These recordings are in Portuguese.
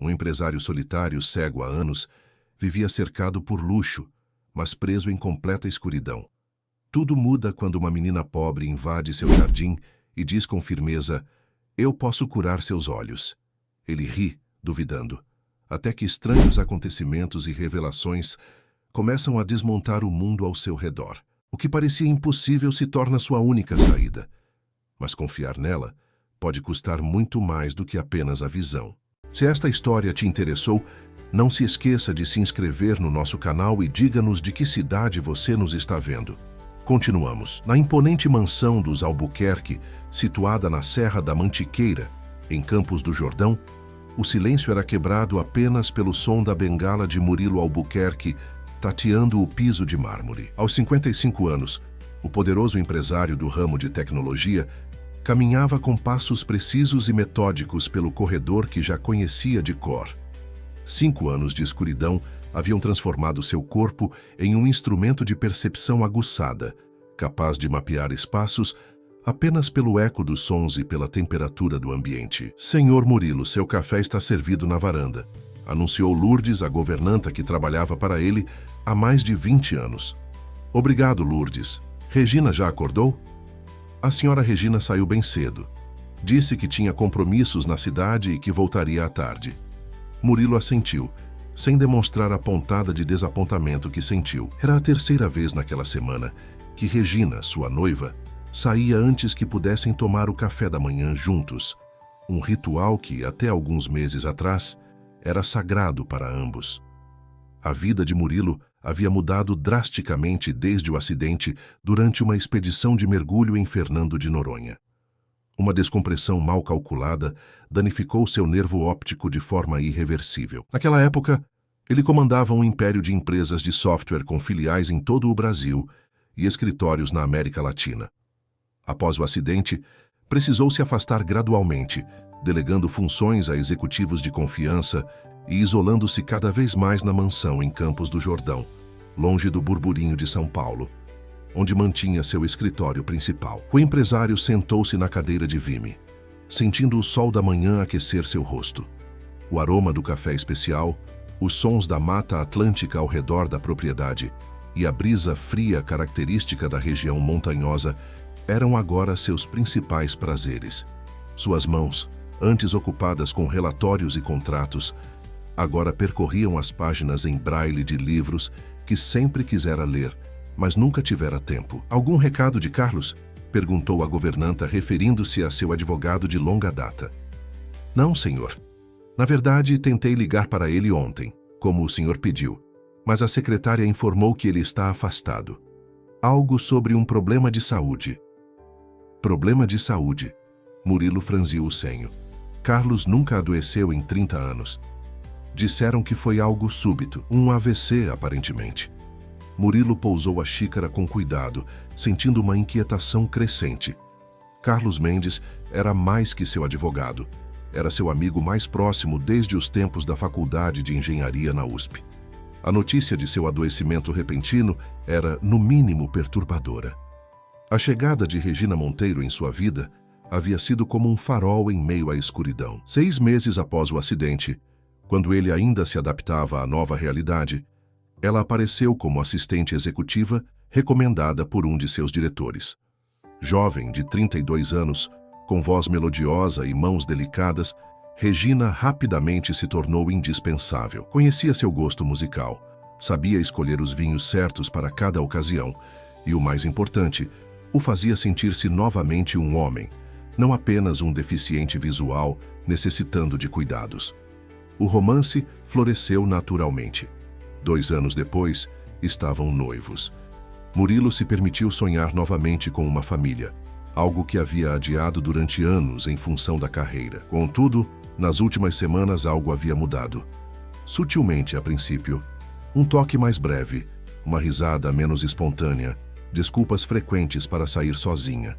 Um empresário solitário, cego há anos, vivia cercado por luxo, mas preso em completa escuridão. Tudo muda quando uma menina pobre invade seu jardim e diz com firmeza: "Eu posso curar seus olhos." Ele ri, duvidando, até que estranhos acontecimentos e revelações começam a desmontar o mundo ao seu redor. O que parecia impossível se torna sua única saída. Mas confiar nela pode custar muito mais do que apenas a visão. Se esta história te interessou, não se esqueça de se inscrever no nosso canal e diga-nos de que cidade você nos está vendo. Continuamos. Na imponente mansão dos Albuquerque, situada na Serra da Mantiqueira, em Campos do Jordão, o silêncio era quebrado apenas pelo som da bengala de Murilo Albuquerque tateando o piso de mármore. Aos 55 anos, o poderoso empresário do ramo de tecnologia caminhava com passos precisos e metódicos pelo corredor que já conhecia de cor. 5 anos de escuridão haviam transformado seu corpo em um instrumento de percepção aguçada, capaz de mapear espaços apenas pelo eco dos sons e pela temperatura do ambiente. "Senhor Murilo, seu café está servido na varanda", anunciou Lourdes, a governanta que trabalhava para ele há mais de 20 anos. "Obrigado, Lourdes. Regina já acordou?" A senhora Regina saiu bem cedo. Disse que tinha compromissos na cidade e que voltaria à tarde. Murilo assentiu, sem demonstrar a pontada de desapontamento que sentiu. Era a terceira vez naquela semana que Regina, sua noiva, saía antes que pudessem tomar o café da manhã juntos, um ritual que, até alguns meses atrás, era sagrado para ambos. A vida de Murilo havia mudado drasticamente desde o acidente durante uma expedição de mergulho em Fernando de Noronha. Uma descompressão mal calculada danificou seu nervo óptico de forma irreversível. Naquela época, ele comandava um império de empresas de software com filiais em todo o Brasil e escritórios na América Latina. Após o acidente, precisou se afastar gradualmente, delegando funções a executivos de confiança e isolando-se cada vez mais na mansão em Campos do Jordão, longe do burburinho de São Paulo, onde mantinha seu escritório principal. O empresário sentou-se na cadeira de vime, sentindo o sol da manhã aquecer seu rosto. O aroma do café especial, os sons da mata atlântica ao redor da propriedade e a brisa fria característica da região montanhosa eram agora seus principais prazeres. Suas mãos, antes ocupadas com relatórios e contratos, agora percorriam as páginas em braille de livros que sempre quisera ler, mas nunca tivera tempo. "Algum recado de Carlos?" perguntou a governanta, referindo-se a seu advogado de longa data. "Não, senhor. Na verdade, tentei ligar para ele ontem, como o senhor pediu, mas a secretária informou que ele está afastado. Algo sobre um problema de saúde." "Problema de saúde?" Murilo franziu o senho. Carlos nunca adoeceu em 30 anos. Disseram que foi algo súbito, um AVC, aparentemente. Murilo pousou a xícara com cuidado, sentindo uma inquietação crescente. Carlos Mendes era mais que seu advogado. Era seu amigo mais próximo desde os tempos da Faculdade de Engenharia na USP. A notícia de seu adoecimento repentino era, no mínimo, perturbadora. A chegada de Regina Monteiro em sua vida havia sido como um farol em meio à escuridão. 6 meses após o acidente, quando ele ainda se adaptava à nova realidade, ela apareceu como assistente executiva recomendada por um de seus diretores. Jovem, de 32 anos, com voz melodiosa e mãos delicadas, Regina rapidamente se tornou indispensável. Conhecia seu gosto musical, sabia escolher os vinhos certos para cada ocasião e, o mais importante, o fazia sentir-se novamente um homem, não apenas um deficiente visual necessitando de cuidados. O romance floresceu naturalmente. 2 anos depois, estavam noivos. Murilo se permitiu sonhar novamente com uma família, algo que havia adiado durante anos em função da carreira. Contudo, nas últimas semanas algo havia mudado. Sutilmente, a princípio, um toque mais breve, uma risada menos espontânea, desculpas frequentes para sair sozinha.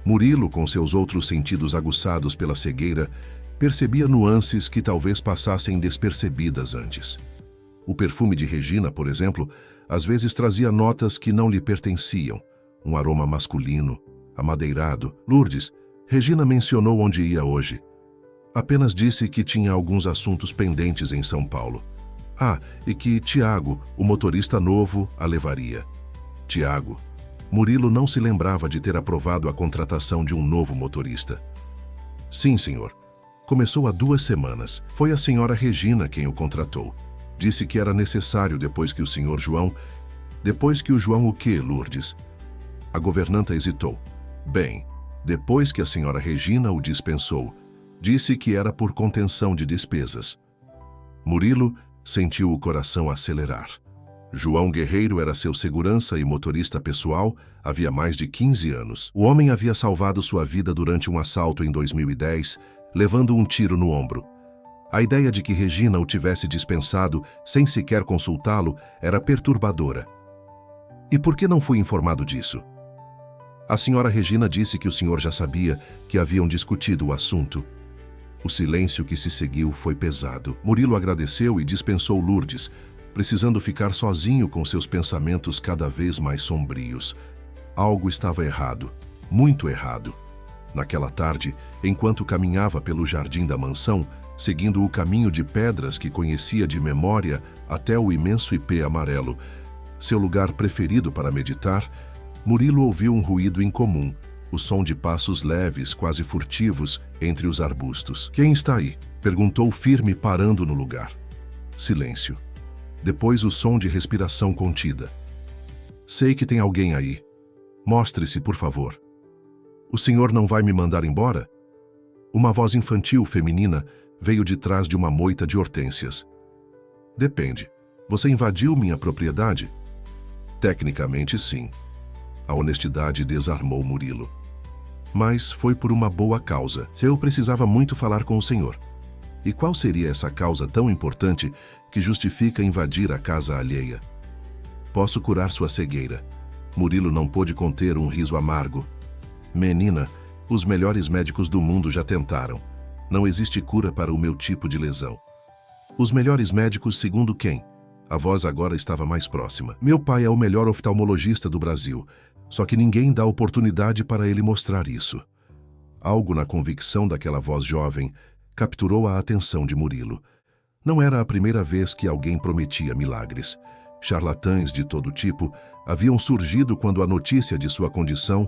Murilo, com seus outros sentidos aguçados pela cegueira, percebia nuances que talvez passassem despercebidas antes. O perfume de Regina, por exemplo, às vezes trazia notas que não lhe pertenciam, um aroma masculino, amadeirado. "Lourdes, Regina mencionou onde ia hoje." Apenas disse que tinha alguns assuntos pendentes em São Paulo. E que Tiago, o motorista novo, a levaria. Tiago. Murilo não se lembrava de ter aprovado a contratação de um novo motorista. Sim, senhor. Começou há 2 semanas. Foi a senhora Regina quem o contratou. Disse que era necessário depois que o senhor João... Depois que o João o quê, Lourdes? A governanta hesitou. Bem, depois que a senhora Regina o dispensou, disse que era por contenção de despesas. Murilo sentiu o coração acelerar. João Guerreiro era seu segurança e motorista pessoal havia mais de 15 anos. O homem havia salvado sua vida durante um assalto em 2010, levando um tiro no ombro. A ideia de que Regina o tivesse dispensado sem sequer consultá-lo era perturbadora. E por que não fui informado disso? A senhora Regina disse que o senhor já sabia que haviam discutido o assunto. O silêncio que se seguiu foi pesado. Murilo agradeceu e dispensou Lourdes, precisando ficar sozinho com seus pensamentos cada vez mais sombrios. Algo estava errado, muito errado. Naquela tarde, enquanto caminhava pelo jardim da mansão, seguindo o caminho de pedras que conhecia de memória até o imenso ipê amarelo, seu lugar preferido para meditar, Murilo ouviu um ruído incomum, o som de passos leves, quase furtivos, entre os arbustos. Quem está aí? Perguntou firme, parando no lugar. Silêncio. Depois o som de respiração contida. Sei que tem alguém aí. Mostre-se, por favor. O senhor não vai me mandar embora? Uma voz infantil feminina veio de trás de uma moita de hortênsias. Depende. Você invadiu minha propriedade? Tecnicamente, sim. A honestidade desarmou Murilo. Mas foi por uma boa causa. Eu precisava muito falar com o senhor. E qual seria essa causa tão importante que justifica invadir a casa alheia? Posso curar sua cegueira. Murilo não pôde conter um riso amargo. Menina, os melhores médicos do mundo já tentaram. Não existe cura para o meu tipo de lesão. Os melhores médicos segundo quem? A voz agora estava mais próxima. Meu pai é o melhor oftalmologista do Brasil, só que ninguém dá oportunidade para ele mostrar isso. Algo na convicção daquela voz jovem capturou a atenção de Murilo. Não era a primeira vez que alguém prometia milagres. Charlatães de todo tipo haviam surgido quando a notícia de sua condição,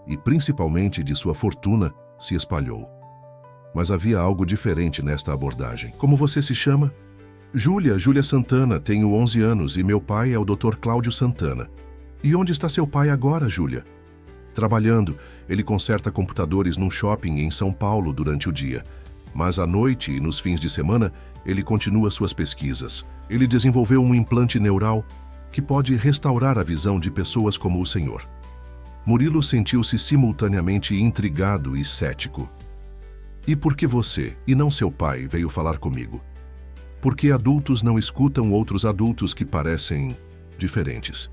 e principalmente de sua fortuna, se espalhou. Mas havia algo diferente nesta abordagem. Como você se chama? Júlia Santana, tenho 11 anos e meu pai é o Dr. Cláudio Santana. E onde está seu pai agora, Júlia? Trabalhando, ele conserta computadores num shopping em São Paulo durante o dia. Mas à noite e nos fins de semana, ele continua suas pesquisas. Ele desenvolveu um implante neural que pode restaurar a visão de pessoas como o senhor. Murilo sentiu-se simultaneamente intrigado e cético. E por que você, e não seu pai, veio falar comigo? Porque adultos não escutam outros adultos que parecem diferentes.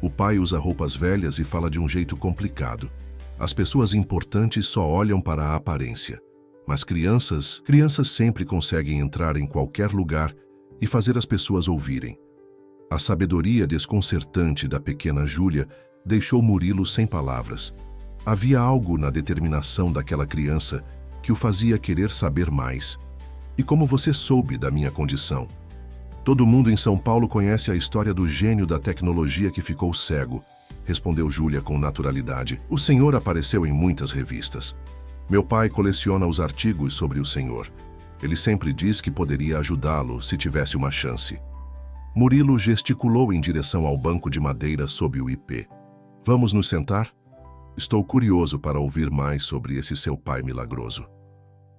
O pai usa roupas velhas e fala de um jeito complicado. As pessoas importantes só olham para a aparência. Mas crianças sempre conseguem entrar em qualquer lugar e fazer as pessoas ouvirem. A sabedoria desconcertante da pequena Júlia deixou Murilo sem palavras. Havia algo na determinação daquela criança que o fazia querer saber mais. E como você soube da minha condição? Todo mundo em São Paulo conhece a história do gênio da tecnologia que ficou cego, respondeu Júlia com naturalidade. O senhor apareceu em muitas revistas. Meu pai coleciona os artigos sobre o senhor. Ele sempre diz que poderia ajudá-lo se tivesse uma chance. Murilo gesticulou em direção ao banco de madeira sob o ipê. Vamos nos sentar? Estou curioso para ouvir mais sobre esse seu pai milagroso.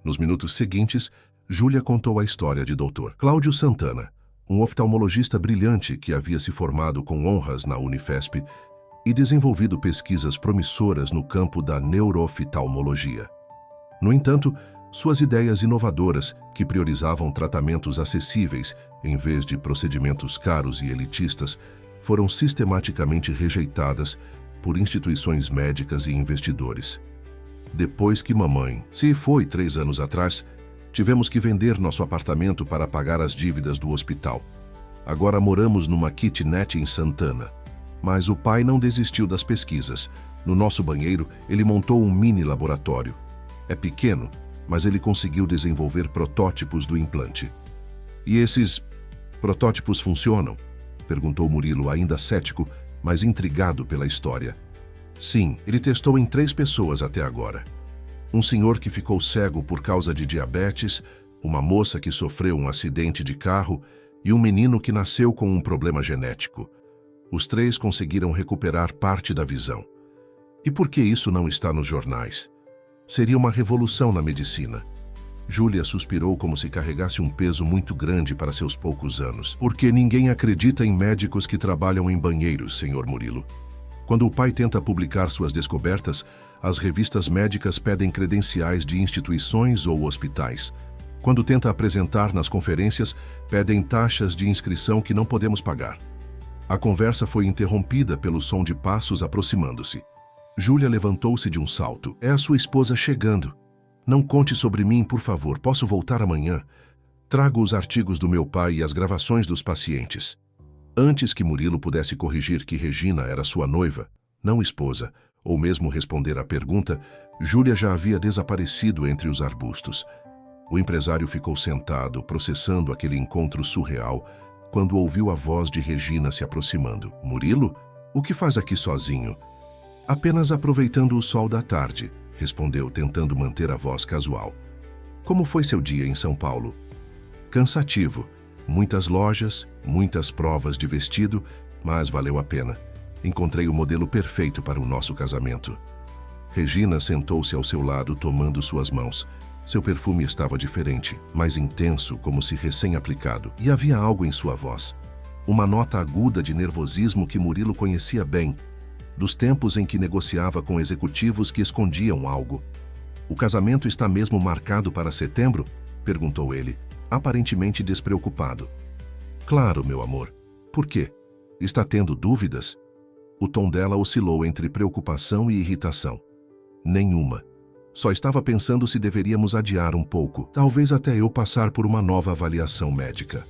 Nos minutos seguintes, Júlia contou a história de Dr. Cláudio Santana, um oftalmologista brilhante que havia se formado com honras na Unifesp e desenvolvido pesquisas promissoras no campo da neurooftalmologia. No entanto, suas ideias inovadoras, que priorizavam tratamentos acessíveis em vez de procedimentos caros e elitistas, foram sistematicamente rejeitadas por instituições médicas e investidores. Depois que mamãe se foi 3 anos atrás, tivemos que vender nosso apartamento para pagar as dívidas do hospital. Agora moramos numa kitnet em Santana. Mas o pai não desistiu das pesquisas. No nosso banheiro, ele montou um mini laboratório. É pequeno, mas ele conseguiu desenvolver protótipos do implante. E esses protótipos funcionam? Perguntou Murilo, ainda cético, mas intrigado pela história. Sim, ele testou em 3 pessoas até agora. Um senhor que ficou cego por causa de diabetes, uma moça que sofreu um acidente de carro e um menino que nasceu com um problema genético. Os 3 conseguiram recuperar parte da visão. E por que isso não está nos jornais? Seria uma revolução na medicina. Júlia suspirou como se carregasse um peso muito grande para seus poucos anos. Porque ninguém acredita em médicos que trabalham em banheiros, senhor Murilo. Quando o pai tenta publicar suas descobertas, as revistas médicas pedem credenciais de instituições ou hospitais. Quando tenta apresentar nas conferências, pedem taxas de inscrição que não podemos pagar. A conversa foi interrompida pelo som de passos aproximando-se. Júlia levantou-se de um salto. É a sua esposa chegando. Não conte sobre mim, por favor. Posso voltar amanhã? Trago os artigos do meu pai e as gravações dos pacientes. Antes que Murilo pudesse corrigir que Regina era sua noiva, não esposa, ou mesmo responder à pergunta, Júlia já havia desaparecido entre os arbustos. O empresário ficou sentado, processando aquele encontro surreal, quando ouviu a voz de Regina se aproximando. Murilo? O que faz aqui sozinho? Apenas aproveitando o sol da tarde, respondeu, tentando manter a voz casual. Como foi seu dia em São Paulo? Cansativo. Muitas lojas, muitas provas de vestido, mas valeu a pena. Encontrei o modelo perfeito para o nosso casamento. Regina sentou-se ao seu lado, tomando suas mãos. Seu perfume estava diferente, mais intenso, como se recém-aplicado, e havia algo em sua voz. Uma nota aguda de nervosismo que Murilo conhecia bem, dos tempos em que negociava com executivos que escondiam algo. O casamento está mesmo marcado para setembro? Perguntou ele, aparentemente despreocupado. Claro, meu amor. Por quê? Está tendo dúvidas? O tom dela oscilou entre preocupação e irritação. Nenhuma. Só estava pensando se deveríamos adiar um pouco, talvez até eu passar por uma nova avaliação médica.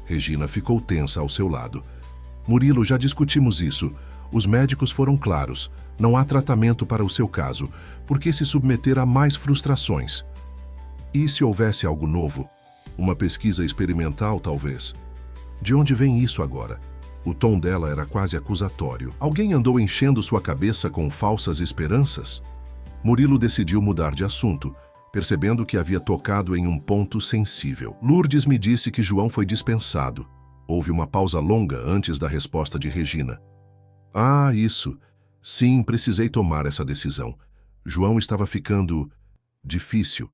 Regina ficou tensa ao seu lado. Murilo, já discutimos isso. Os médicos foram claros. Não há tratamento para o seu caso. Por que se submeter a mais frustrações? E se houvesse algo novo? Uma pesquisa experimental, talvez? De onde vem isso agora? O tom dela era quase acusatório. Alguém andou enchendo sua cabeça com falsas esperanças? Murilo decidiu mudar de assunto, percebendo que havia tocado em um ponto sensível. Lourdes me disse que João foi dispensado. Houve uma pausa longa antes da resposta de Regina. Ah, isso. Sim, precisei tomar essa decisão. João estava ficando difícil.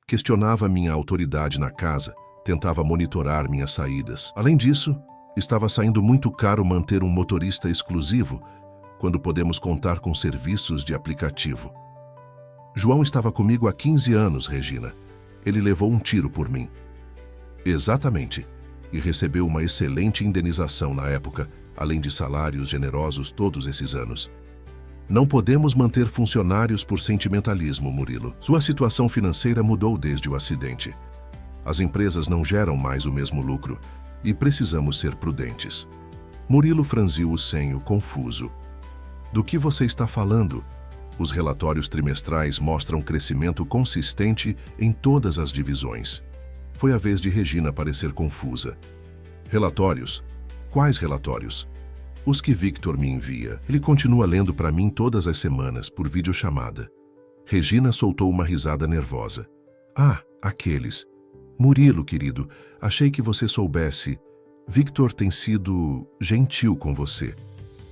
Questionava minha autoridade na casa, tentava monitorar minhas saídas. Além disso, estava saindo muito caro manter um motorista exclusivo, quando podemos contar com serviços de aplicativo. João estava comigo há 15 anos, Regina. Ele levou um tiro por mim. Exatamente. E recebeu uma excelente indenização na época, além de salários generosos todos esses anos. Não podemos manter funcionários por sentimentalismo, Murilo. Sua situação financeira mudou desde o acidente. As empresas não geram mais o mesmo lucro e precisamos ser prudentes. Murilo franziu o senho, confuso. Do que você está falando? Os relatórios trimestrais mostram crescimento consistente em todas as divisões. Foi a vez de Regina parecer confusa. Relatórios? Quais relatórios? Os que Victor me envia. Ele continua lendo para mim todas as semanas, por videochamada. Regina soltou uma risada nervosa. Ah, aqueles. Murilo, querido, achei que você soubesse. Victor tem sido gentil com você.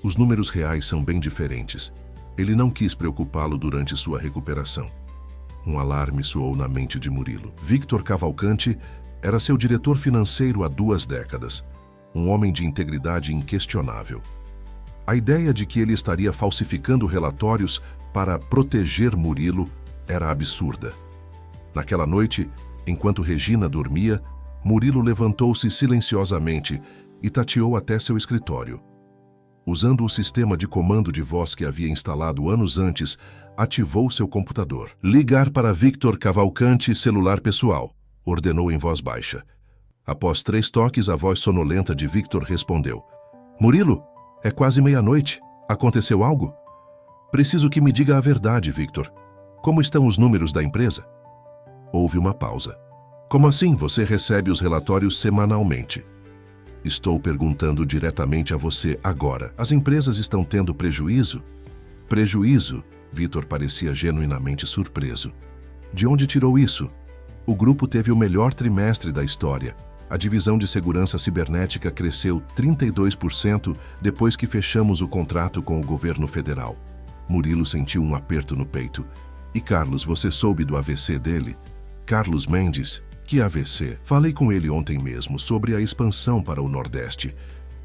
Os números reais são bem diferentes. Ele não quis preocupá-lo durante sua recuperação. Um alarme soou na mente de Murilo. Victor Cavalcante era seu diretor financeiro há 2 décadas. Um homem de integridade inquestionável. A ideia de que ele estaria falsificando relatórios para proteger Murilo era absurda. Naquela noite, enquanto Regina dormia, Murilo levantou-se silenciosamente e tateou até seu escritório. Usando o sistema de comando de voz que havia instalado anos antes, ativou seu computador. Ligar para Victor Cavalcante, celular pessoal, ordenou em voz baixa. Após 3 toques, a voz sonolenta de Victor respondeu. Murilo, é quase meia-noite. Aconteceu algo? Preciso que me diga a verdade, Victor. Como estão os números da empresa? Houve uma pausa. Como assim você recebe os relatórios semanalmente? Estou perguntando diretamente a você agora. As empresas estão tendo prejuízo? Prejuízo? Vitor parecia genuinamente surpreso. De onde tirou isso? O grupo teve o melhor trimestre da história. A divisão de segurança cibernética cresceu 32% depois que fechamos o contrato com o governo federal. Murilo sentiu um aperto no peito. E Carlos, você soube do AVC dele? Carlos Mendes? Que AVC? Falei com ele ontem mesmo sobre a expansão para o Nordeste.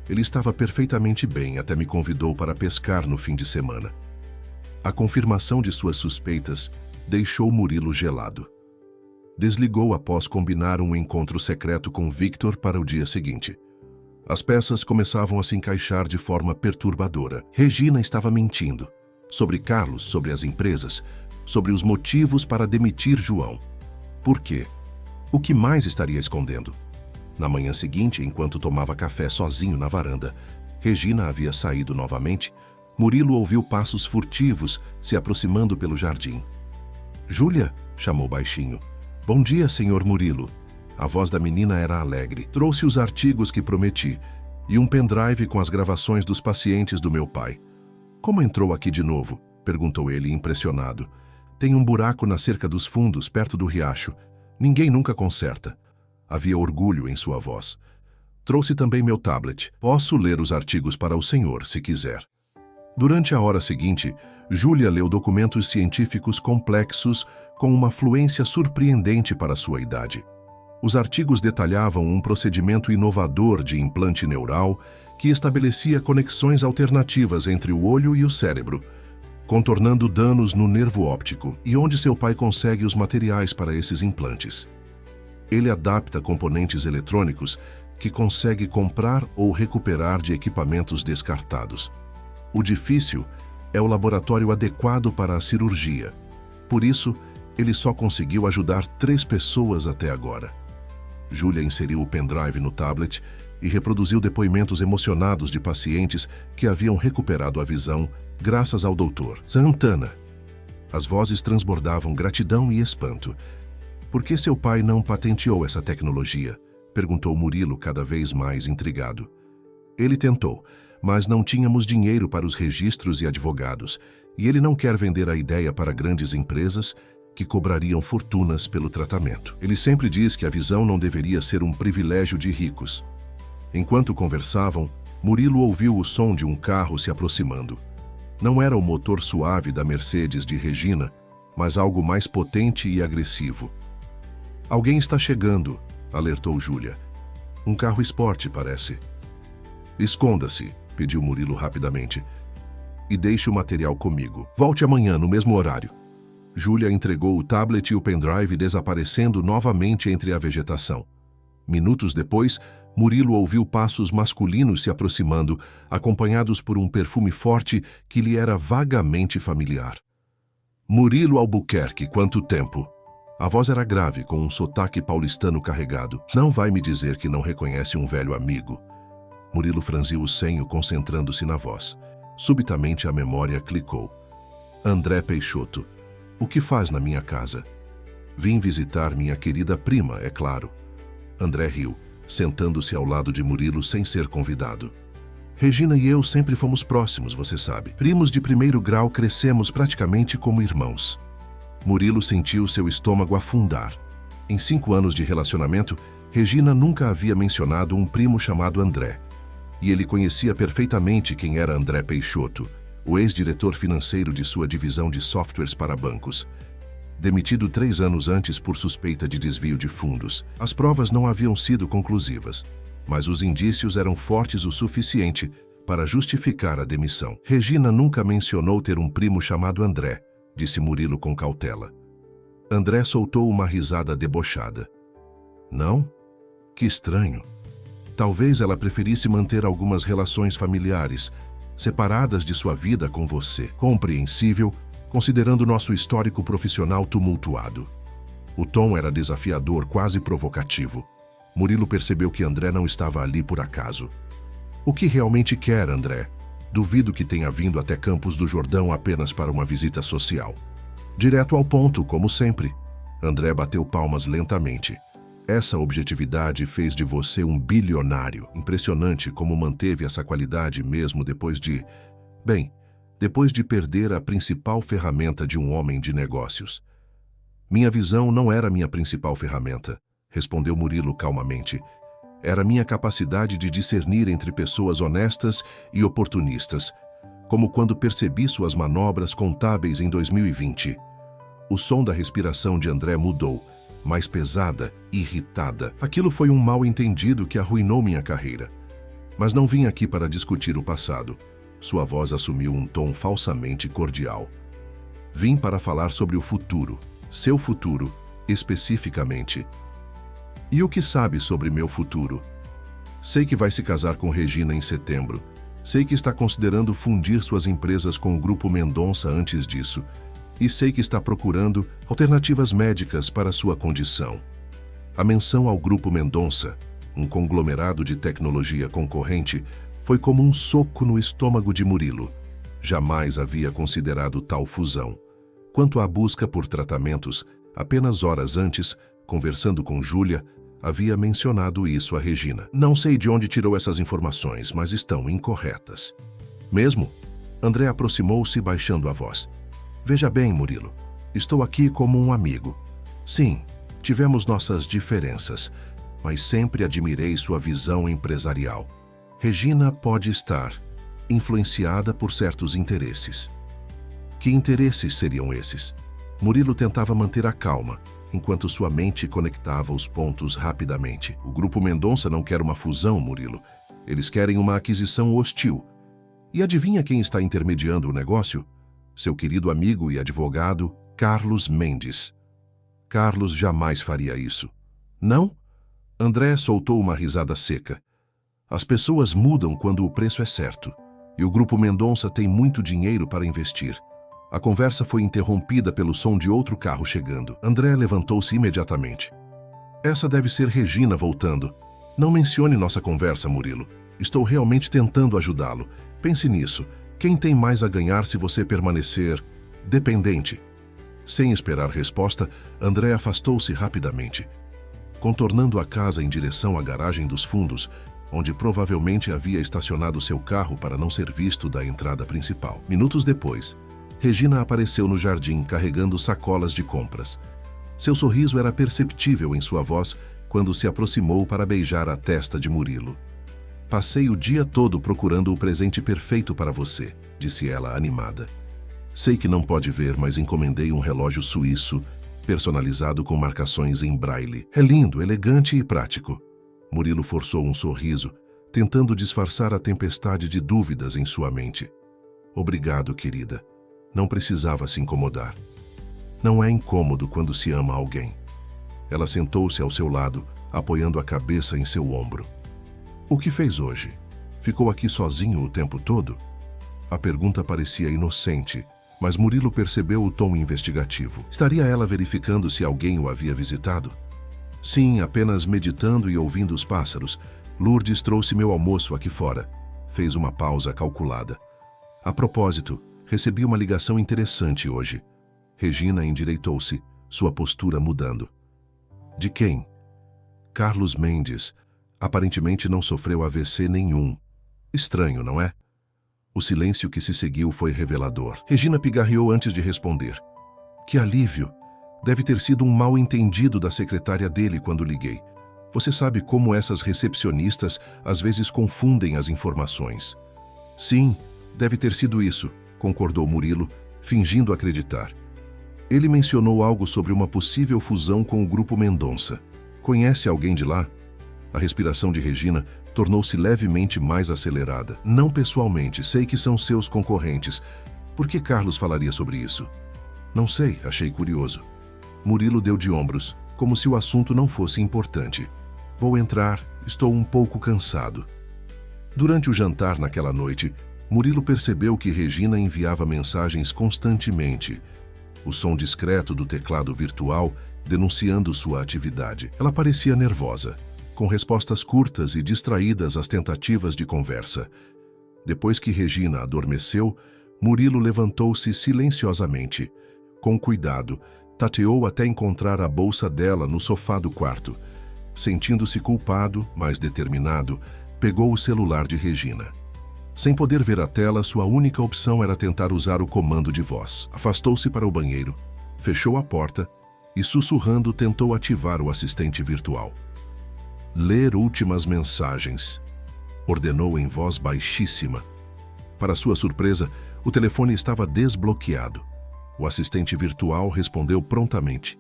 Ele estava perfeitamente bem, até me convidou para pescar no fim de semana. A confirmação de suas suspeitas deixou Murilo gelado. Desligou após combinar um encontro secreto com Victor para o dia seguinte. As peças começavam a se encaixar de forma perturbadora. Regina estava mentindo. Sobre Carlos, sobre as empresas, sobre os motivos para demitir João. Por quê? O que mais estaria escondendo? Na manhã seguinte, enquanto tomava café sozinho na varanda, Regina havia saído novamente. Murilo ouviu passos furtivos se aproximando pelo jardim. Júlia, chamou baixinho. Bom dia, senhor Murilo. A voz da menina era alegre. Trouxe os artigos que prometi e um pendrive com as gravações dos pacientes do meu pai. Como entrou aqui de novo? Perguntou ele, impressionado. Tem um buraco na cerca dos fundos, perto do riacho. Ninguém nunca conserta. Havia orgulho em sua voz. Trouxe também meu tablet. Posso ler os artigos para o senhor, se quiser. Durante a hora seguinte, Júlia leu documentos científicos complexos com uma fluência surpreendente para sua idade. Os artigos detalhavam um procedimento inovador de implante neural que estabelecia conexões alternativas entre o olho e o cérebro, contornando danos no nervo óptico, e onde seu pai consegue os materiais para esses implantes. Ele adapta componentes eletrônicos que consegue comprar ou recuperar de equipamentos descartados. O difícil é o laboratório adequado para a cirurgia. Por isso, ele só conseguiu ajudar 3 pessoas até agora. Júlia inseriu o pendrive no tablet e reproduziu depoimentos emocionados de pacientes que haviam recuperado a visão graças ao Dr. Santana. As vozes transbordavam gratidão e espanto. Por que seu pai não patenteou essa tecnologia? Perguntou Murilo, cada vez mais intrigado. Ele tentou, mas não tínhamos dinheiro para os registros e advogados, e ele não quer vender a ideia para grandes empresas que cobrariam fortunas pelo tratamento. Ele sempre diz que a visão não deveria ser um privilégio de ricos. Enquanto conversavam, Murilo ouviu o som de um carro se aproximando. Não era o motor suave da Mercedes de Regina, mas algo mais potente e agressivo. Alguém está chegando, alertou Júlia. Um carro esporte, parece. Esconda-se, pediu Murilo rapidamente. E deixe o material comigo. Volte amanhã, no mesmo horário. Júlia entregou o tablet e o pendrive, desaparecendo novamente entre a vegetação. Minutos depois, Murilo ouviu passos masculinos se aproximando, acompanhados por um perfume forte que lhe era vagamente familiar. Murilo Albuquerque, quanto tempo! A voz era grave, com um sotaque paulistano carregado. Não vai me dizer que não reconhece um velho amigo. Murilo franziu o senho, concentrando-se na voz. Subitamente a memória clicou. André Peixoto. O que faz na minha casa? Vim visitar minha querida prima, é claro. André riu, sentando-se ao lado de Murilo sem ser convidado. Regina e eu sempre fomos próximos, você sabe. Primos de primeiro grau, crescemos praticamente como irmãos. Murilo sentiu seu estômago afundar. Em 5 anos de relacionamento, Regina nunca havia mencionado um primo chamado André. E ele conhecia perfeitamente quem era André Peixoto, o ex-diretor financeiro de sua divisão de softwares para bancos. Demitido 3 anos antes por suspeita de desvio de fundos. As provas não haviam sido conclusivas, mas os indícios eram fortes o suficiente para justificar a demissão. Regina nunca mencionou ter um primo chamado André, disse Murilo com cautela. André soltou uma risada debochada. Não? Que estranho. Talvez ela preferisse manter algumas relações familiares, separadas de sua vida com você. Compreensível, considerando nosso histórico profissional tumultuado. O tom era desafiador, quase provocativo. Murilo percebeu que André não estava ali por acaso. O que realmente quer, André? Duvido que tenha vindo até Campos do Jordão apenas para uma visita social. Direto ao ponto, como sempre. André bateu palmas lentamente. Essa objetividade fez de você um bilionário. Impressionante como manteve essa qualidade mesmo depois de... Bem, depois de perder a principal ferramenta de um homem de negócios. Minha visão não era minha principal ferramenta, respondeu Murilo calmamente. Era minha capacidade de discernir entre pessoas honestas e oportunistas, como quando percebi suas manobras contábeis em 2020. O som da respiração de André mudou, mais pesada, irritada. Aquilo foi um mal-entendido que arruinou minha carreira. Mas não vim aqui para discutir o passado. Sua voz assumiu um tom falsamente cordial. Vim para falar sobre o futuro, seu futuro, especificamente. E o que sabe sobre meu futuro? Sei que vai se casar com Regina em setembro. Sei que está considerando fundir suas empresas com o Grupo Mendonça antes disso. E sei que está procurando alternativas médicas para sua condição. A menção ao Grupo Mendonça, um conglomerado de tecnologia concorrente, foi como um soco no estômago de Murilo. Jamais havia considerado tal fusão. Quanto à busca por tratamentos, apenas horas antes, conversando com Júlia, havia mencionado isso a Regina. Não sei de onde tirou essas informações, mas estão incorretas. Mesmo? André aproximou-se baixando a voz. Veja bem, Murilo, estou aqui como um amigo. Sim, tivemos nossas diferenças, mas sempre admirei sua visão empresarial. Regina pode estar influenciada por certos interesses. Que interesses seriam esses? Murilo tentava manter a calma, enquanto sua mente conectava os pontos rapidamente. O Grupo Mendonça não quer uma fusão, Murilo. Eles querem uma aquisição hostil. E adivinha quem está intermediando o negócio? Seu querido amigo e advogado, Carlos Mendes. Carlos jamais faria isso. Não? André soltou uma risada seca. As pessoas mudam quando o preço é certo. E o Grupo Mendonça tem muito dinheiro para investir. A conversa foi interrompida pelo som de outro carro chegando. André levantou-se imediatamente. Essa deve ser Regina voltando. Não mencione nossa conversa, Murilo. Estou realmente tentando ajudá-lo. Pense nisso. Quem tem mais a ganhar se você permanecer dependente? Sem esperar resposta, André afastou-se rapidamente. Contornando a casa em direção à garagem dos fundos, onde provavelmente havia estacionado seu carro para não ser visto da entrada principal. Minutos depois, Regina apareceu no jardim carregando sacolas de compras. Seu sorriso era perceptível em sua voz quando se aproximou para beijar a testa de Murilo. Passei o dia todo procurando o presente perfeito para você, disse ela animada. Sei que não pode ver, mas encomendei um relógio suíço, personalizado com marcações em braille. É lindo, elegante e prático. Murilo forçou um sorriso, tentando disfarçar a tempestade de dúvidas em sua mente. Obrigado, querida. Não precisava se incomodar. Não é incômodo quando se ama alguém. Ela sentou-se ao seu lado, apoiando a cabeça em seu ombro. O que fez hoje? Ficou aqui sozinho o tempo todo? A pergunta parecia inocente, mas Murilo percebeu o tom investigativo. Estaria ela verificando se alguém o havia visitado? Sim, apenas meditando e ouvindo os pássaros. Lourdes trouxe meu almoço aqui fora. Fez uma pausa calculada. A propósito, recebi uma ligação interessante hoje. Regina endireitou-se, sua postura mudando. De quem? Carlos Mendes. Aparentemente não sofreu AVC nenhum. Estranho, não é? O silêncio que se seguiu foi revelador. Regina pigarreou antes de responder. Que alívio! Deve ter sido um mal-entendido da secretária dele quando liguei. Você sabe como essas recepcionistas às vezes confundem as informações. Sim, deve ter sido isso, concordou Murilo, fingindo acreditar. Ele mencionou algo sobre uma possível fusão com o Grupo Mendonça. Conhece alguém de lá? A respiração de Regina tornou-se levemente mais acelerada. Não pessoalmente, sei que são seus concorrentes. Por que Carlos falaria sobre isso? Não sei, achei curioso. Murilo deu de ombros, como se o assunto não fosse importante. Vou entrar, estou um pouco cansado. Durante o jantar naquela noite, Murilo percebeu que Regina enviava mensagens constantemente. O som discreto do teclado virtual denunciando sua atividade. Ela parecia nervosa, com respostas curtas e distraídas às tentativas de conversa. Depois que Regina adormeceu, Murilo levantou-se silenciosamente. Com cuidado, Tateou até encontrar a bolsa dela no sofá do quarto. Sentindo-se culpado, mas determinado, pegou o celular de Regina. Sem poder ver a tela, sua única opção era tentar usar o comando de voz. Afastou-se para o banheiro, fechou a porta e, sussurrando, tentou ativar o assistente virtual. Ler últimas mensagens, ordenou em voz baixíssima. Para sua surpresa, o telefone estava desbloqueado. O assistente virtual respondeu prontamente.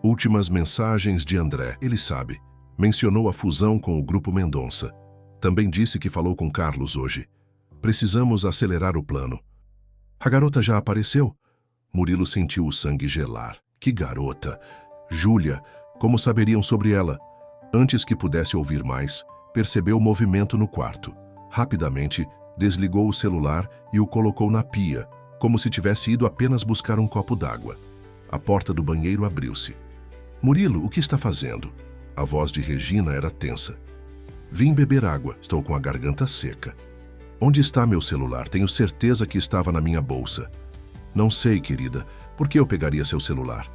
Últimas mensagens de André, ele sabe. Mencionou a fusão com o Grupo Mendonça. Também disse que falou com Carlos hoje. Precisamos acelerar o plano. A garota já apareceu? Murilo sentiu o sangue gelar. Que garota! Júlia, como saberiam sobre ela? Antes que pudesse ouvir mais, percebeu movimento no quarto. Rapidamente, desligou o celular e o colocou na pia, como se tivesse ido apenas buscar um copo d'água. A porta do banheiro abriu-se. Murilo, o que está fazendo? A voz de Regina era tensa. Vim beber água, estou com a garganta seca. Onde está meu celular? Tenho certeza que estava na minha bolsa. Não sei, querida. Por que eu pegaria seu celular?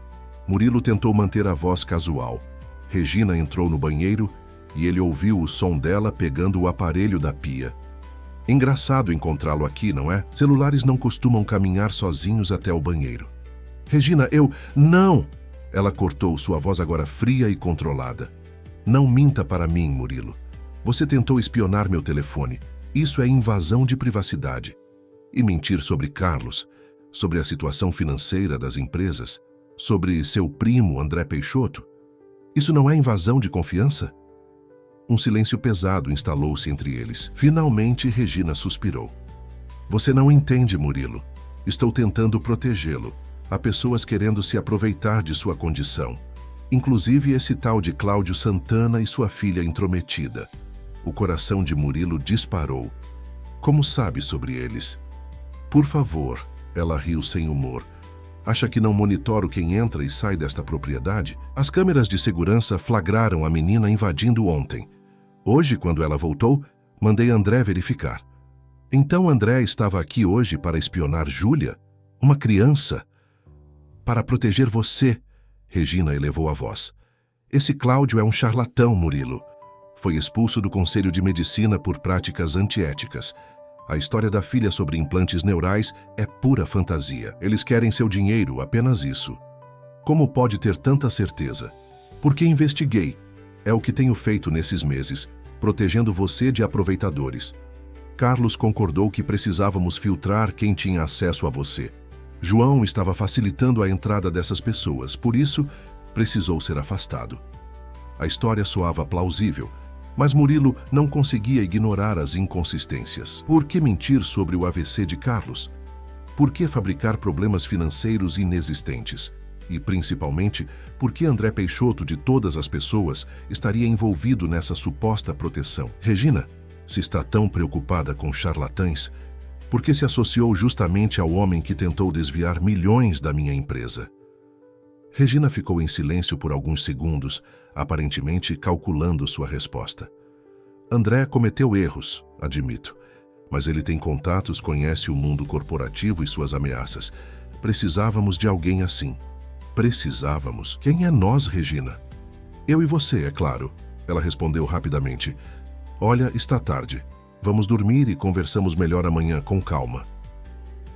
Murilo tentou manter a voz casual. Regina entrou no banheiro e ele ouviu o som dela pegando o aparelho da pia. Engraçado encontrá-lo aqui, não é? Celulares não costumam caminhar sozinhos até o banheiro. Regina, Não! Ela cortou, sua voz agora fria e controlada. Não minta para mim, Murilo. Você tentou espionar meu telefone. Isso é invasão de privacidade. E mentir sobre Carlos, sobre a situação financeira das empresas, sobre seu primo André Peixoto. Isso não é invasão de confiança? Um silêncio pesado instalou-se entre eles. Finalmente, Regina suspirou. Você não entende, Murilo. Estou tentando protegê-lo. Há pessoas querendo se aproveitar de sua condição. Inclusive esse tal de Cláudio Santana e sua filha intrometida. O coração de Murilo disparou. Como sabe sobre eles? Por favor, ela riu sem humor. Acha que não monitoro quem entra e sai desta propriedade? As câmeras de segurança flagraram a menina invadindo ontem. Hoje, quando ela voltou, mandei André verificar. Então André estava aqui hoje para espionar Júlia? Uma criança? Para proteger você, Regina elevou a voz. Esse Cláudio é um charlatão, Murilo. Foi expulso do Conselho de Medicina por práticas antiéticas. A história da filha sobre implantes neurais é pura fantasia. Eles querem seu dinheiro, apenas isso. Como pode ter tanta certeza? Porque investiguei. É o que tenho feito nesses meses, protegendo você de aproveitadores. Carlos concordou que precisávamos filtrar quem tinha acesso a você. João estava facilitando a entrada dessas pessoas, por isso precisou ser afastado. A história soava plausível, mas Murilo não conseguia ignorar as inconsistências. Por que mentir sobre o AVC de Carlos? Por que fabricar problemas financeiros inexistentes? E, principalmente, por que André Peixoto, de todas as pessoas, estaria envolvido nessa suposta proteção? Regina, se está tão preocupada com charlatães, por que se associou justamente ao homem que tentou desviar milhões da minha empresa? Regina ficou em silêncio por alguns segundos, aparentemente calculando sua resposta. André cometeu erros, admito, mas ele tem contatos, conhece o mundo corporativo e suas ameaças. Precisávamos de alguém assim. Precisávamos. Quem é nós, Regina? Eu e você, é claro. Ela respondeu rapidamente. Olha, está tarde. Vamos dormir e conversamos melhor amanhã com calma.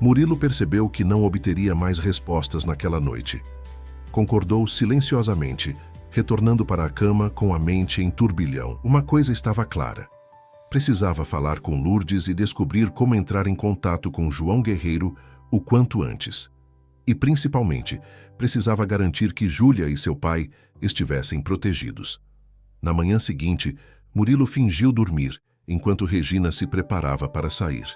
Murilo percebeu que não obteria mais respostas naquela noite. Concordou silenciosamente, retornando para a cama com a mente em turbilhão. Uma coisa estava clara. Precisava falar com Lourdes e descobrir como entrar em contato com João Guerreiro o quanto antes. E, principalmente, precisava garantir que Júlia e seu pai estivessem protegidos. Na manhã seguinte, Murilo fingiu dormir, enquanto Regina se preparava para sair.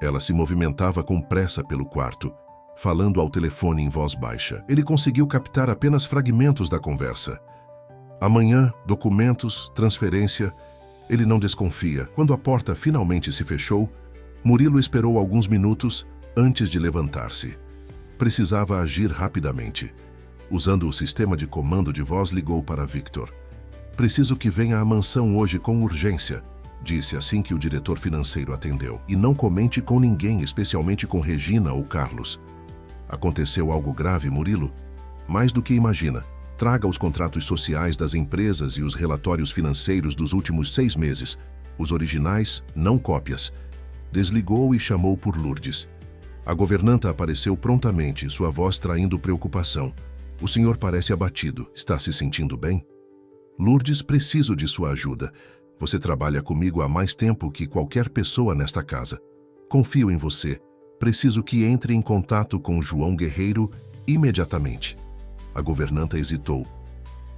Ela se movimentava com pressa pelo quarto, falando ao telefone em voz baixa. Ele conseguiu captar apenas fragmentos da conversa. Amanhã, documentos, transferência. Ele não desconfia. Quando a porta finalmente se fechou, Murilo esperou alguns minutos antes de levantar-se. Precisava agir rapidamente. Usando o sistema de comando de voz, ligou para Victor. Preciso que venha à mansão hoje com urgência, disse assim que o diretor financeiro atendeu. E não comente com ninguém, especialmente com Regina ou Carlos. Aconteceu algo grave, Murilo? Mais do que imagina. Traga os contratos sociais das empresas e os relatórios financeiros dos últimos 6 meses. Os originais, não cópias. Desligou e chamou por Lourdes. A governanta apareceu prontamente, sua voz traindo preocupação. O senhor parece abatido. Está se sentindo bem? Lourdes, preciso de sua ajuda. Você trabalha comigo há mais tempo que qualquer pessoa nesta casa. Confio em você. Preciso que entre em contato com João Guerreiro imediatamente. A governanta hesitou.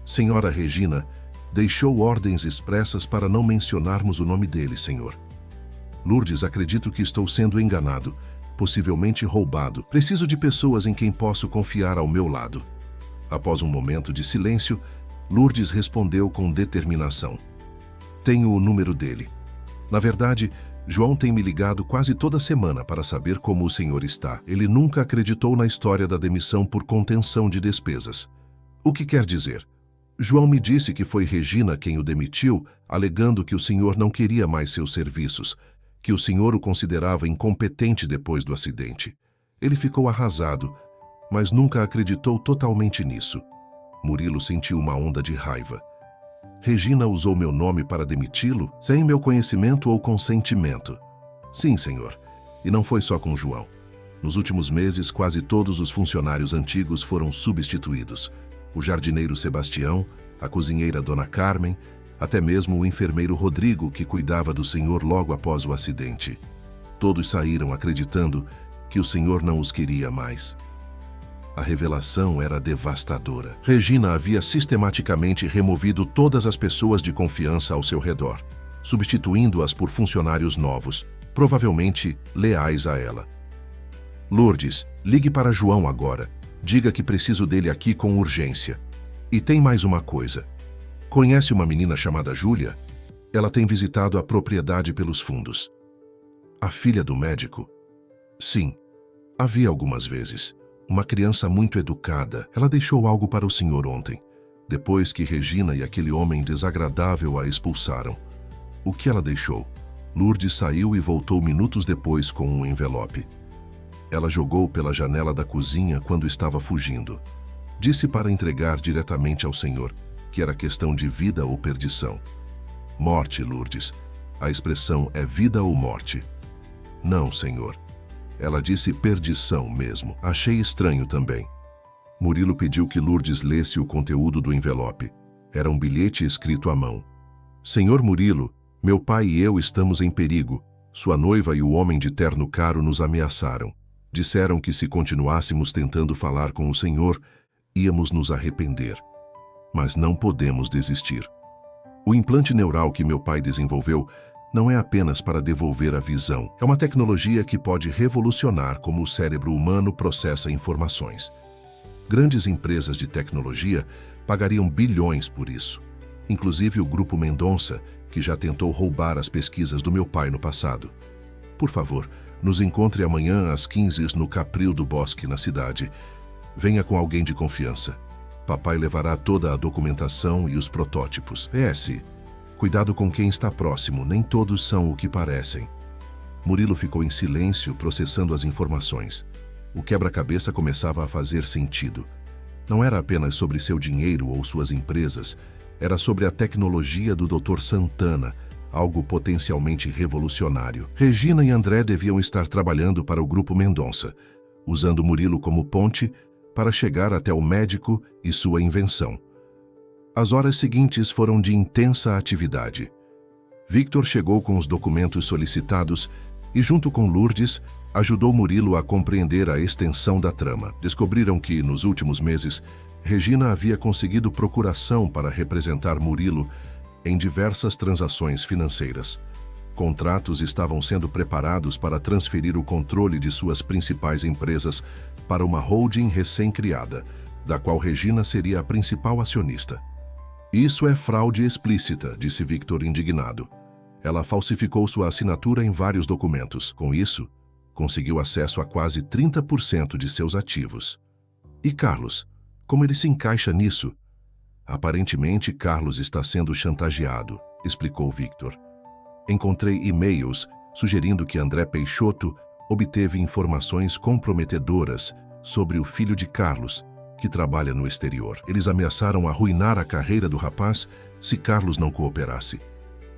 Senhora Regina, deixou ordens expressas para não mencionarmos o nome dele, senhor. Lourdes, acredito que estou sendo enganado, possivelmente roubado. Preciso de pessoas em quem posso confiar ao meu lado. Após um momento de silêncio, Lourdes respondeu com determinação. Tenho o número dele. Na verdade, João tem me ligado quase toda semana para saber como o senhor está. Ele nunca acreditou na história da demissão por contenção de despesas. O que quer dizer? João me disse que foi Regina quem o demitiu, alegando que o senhor não queria mais seus serviços, que o senhor o considerava incompetente depois do acidente. Ele ficou arrasado, mas nunca acreditou totalmente nisso. Murilo sentiu uma onda de raiva. Regina usou meu nome para demiti-lo, sem meu conhecimento ou consentimento. Sim, senhor. E não foi só com João. Nos últimos meses, quase todos os funcionários antigos foram substituídos. O jardineiro Sebastião, a cozinheira Dona Carmen, até mesmo o enfermeiro Rodrigo, que cuidava do senhor logo após o acidente. Todos saíram acreditando que o senhor não os queria mais. A revelação era devastadora. Regina havia sistematicamente removido todas as pessoas de confiança ao seu redor, substituindo-as por funcionários novos, provavelmente leais a ela. Lourdes, ligue para João agora. Diga que preciso dele aqui com urgência. E tem mais uma coisa. Conhece uma menina chamada Júlia? Ela tem visitado a propriedade pelos fundos. A filha do médico? Sim, havia algumas vezes. Uma criança muito educada, ela deixou algo para o senhor ontem, depois que Regina e aquele homem desagradável a expulsaram. O que ela deixou? Lourdes saiu e voltou minutos depois com um envelope. Ela jogou pela janela da cozinha quando estava fugindo. Disse para entregar diretamente ao senhor, que era questão de vida ou perdição. Morte, Lourdes. A expressão é vida ou morte. Não, senhor. Ela disse perdição mesmo. Achei estranho também. Murilo pediu que Lourdes lesse o conteúdo do envelope. Era um bilhete escrito à mão. Senhor Murilo, meu pai e eu estamos em perigo. Sua noiva e o homem de terno caro nos ameaçaram. Disseram que se continuássemos tentando falar com o senhor, íamos nos arrepender. Mas não podemos desistir. O implante neural que meu pai desenvolveu não é apenas para devolver a visão. É uma tecnologia que pode revolucionar como o cérebro humano processa informações. Grandes empresas de tecnologia pagariam bilhões por isso. Inclusive o Grupo Mendonça, que já tentou roubar as pesquisas do meu pai no passado. Por favor, nos encontre amanhã às 15 no Capril do Bosque, na cidade. Venha com alguém de confiança. Papai levará toda a documentação e os protótipos. PS. Cuidado com quem está próximo, nem todos são o que parecem. Murilo ficou em silêncio, processando as informações. O quebra-cabeça começava a fazer sentido. Não era apenas sobre seu dinheiro ou suas empresas, era sobre a tecnologia do Dr. Santana, algo potencialmente revolucionário. Regina e André deviam estar trabalhando para o Grupo Mendonça, usando Murilo como ponte para chegar até o médico e sua invenção. As horas seguintes foram de intensa atividade. Victor chegou com os documentos solicitados e, junto com Lourdes, ajudou Murilo a compreender a extensão da trama. Descobriram que, nos últimos meses, Regina havia conseguido procuração para representar Murilo em diversas transações financeiras. Contratos estavam sendo preparados para transferir o controle de suas principais empresas para uma holding recém-criada, da qual Regina seria a principal acionista. Isso é fraude explícita, disse Victor indignado. Ela falsificou sua assinatura em vários documentos. Com isso, conseguiu acesso a quase 30% de seus ativos. E Carlos? Como ele se encaixa nisso? Aparentemente, Carlos está sendo chantageado, explicou Victor. Encontrei e-mails sugerindo que André Peixoto obteve informações comprometedoras sobre o filho de Carlos, que trabalha no exterior. Eles ameaçaram arruinar a carreira do rapaz se Carlos não cooperasse.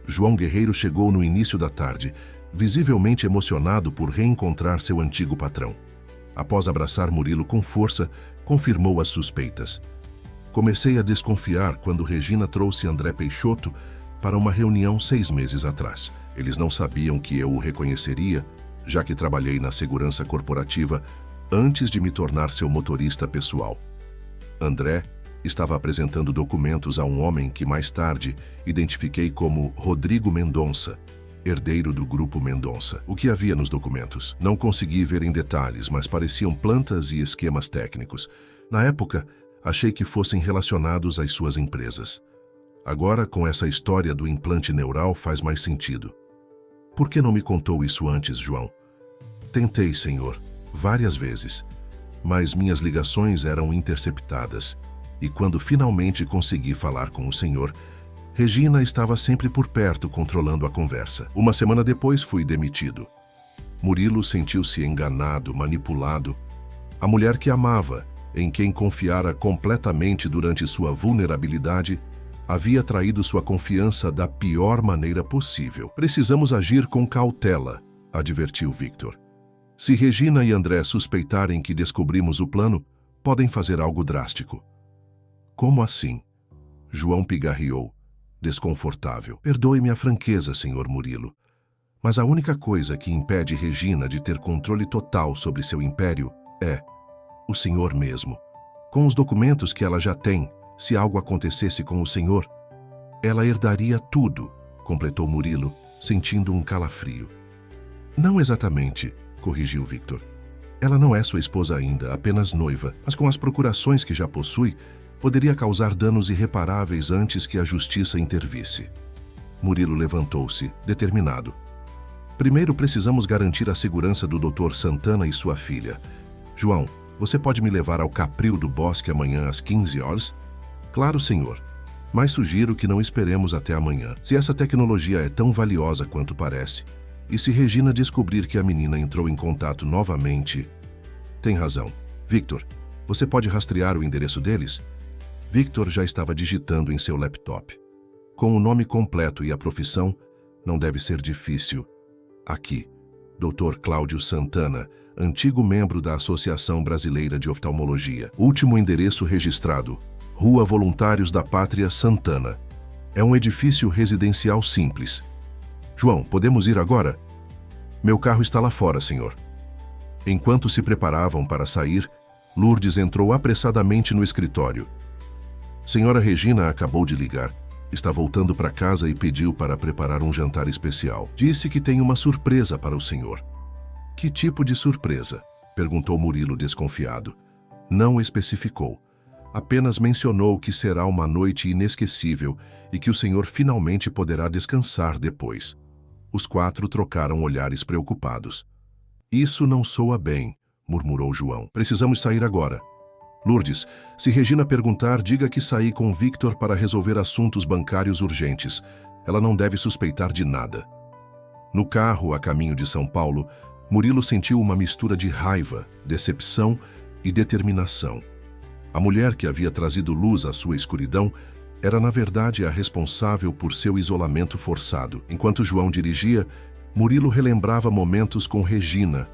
João Guerreiro chegou no início da tarde, visivelmente emocionado por reencontrar seu antigo patrão. Após abraçar Murilo com força, confirmou as suspeitas. Comecei a desconfiar quando Regina trouxe André Peixoto para uma reunião 6 meses atrás. Eles não sabiam que eu o reconheceria, já que trabalhei na segurança corporativa antes de me tornar seu motorista pessoal. André estava apresentando documentos a um homem que mais tarde identifiquei como Rodrigo Mendonça, herdeiro do Grupo Mendonça. O que havia nos documentos? Não consegui ver em detalhes, mas pareciam plantas e esquemas técnicos. Na época, achei que fossem relacionados às suas empresas. Agora, com essa história do implante neural, faz mais sentido. Por que não me contou isso antes, João? Tentei, senhor, várias vezes, mas minhas ligações eram interceptadas. E quando finalmente consegui falar com o senhor, Regina estava sempre por perto controlando a conversa. Uma semana depois fui demitido. Murilo sentiu-se enganado, manipulado. A mulher que amava, em quem confiara completamente durante sua vulnerabilidade, havia traído sua confiança da pior maneira possível. Precisamos agir com cautela, advertiu Victor. Se Regina e André suspeitarem que descobrimos o plano, podem fazer algo drástico. Como assim? João pigarreou, desconfortável. Perdoe-me a franqueza, senhor Murilo, mas a única coisa que impede Regina de ter controle total sobre seu império é o senhor mesmo. Com os documentos que ela já tem, se algo acontecesse com o senhor, ela herdaria tudo, completou Murilo, sentindo um calafrio. Não exatamente, corrigiu Victor. Ela não é sua esposa ainda, apenas noiva, mas com as procurações que já possui, poderia causar danos irreparáveis antes que a justiça intervisse. Murilo levantou-se, determinado. Primeiro precisamos garantir a segurança do Dr. Santana e sua filha. João, você pode me levar ao Capril do Bosque amanhã às 15 horas? Claro, senhor. Mas sugiro que não esperemos até amanhã. Se essa tecnologia é tão valiosa quanto parece, e se Regina descobrir que a menina entrou em contato novamente... Tem razão. Victor, você pode rastrear o endereço deles? Victor já estava digitando em seu laptop. Com o nome completo e a profissão, não deve ser difícil. Aqui, Dr. Cláudio Santana, antigo membro da Associação Brasileira de Oftalmologia. Último endereço registrado, Rua Voluntários da Pátria Santana. É um edifício residencial simples. João, podemos ir agora? Meu carro está lá fora, senhor. Enquanto se preparavam para sair, Lourdes entrou apressadamente no escritório. Senhora Regina acabou de ligar. Está voltando para casa e pediu para preparar um jantar especial. Disse que tem uma surpresa para o senhor. Que tipo de surpresa? Perguntou Murilo desconfiado. Não especificou. Apenas mencionou que será uma noite inesquecível e que o senhor finalmente poderá descansar depois. Os 4 trocaram olhares preocupados. Isso não soa bem, murmurou João. Precisamos sair agora. Lourdes, se Regina perguntar, diga que saí com Victor para resolver assuntos bancários urgentes. Ela não deve suspeitar de nada. No carro, a caminho de São Paulo, Murilo sentiu uma mistura de raiva, decepção e determinação. A mulher que havia trazido luz à sua escuridão era, na verdade, a responsável por seu isolamento forçado. Enquanto João dirigia, Murilo relembrava momentos com Regina,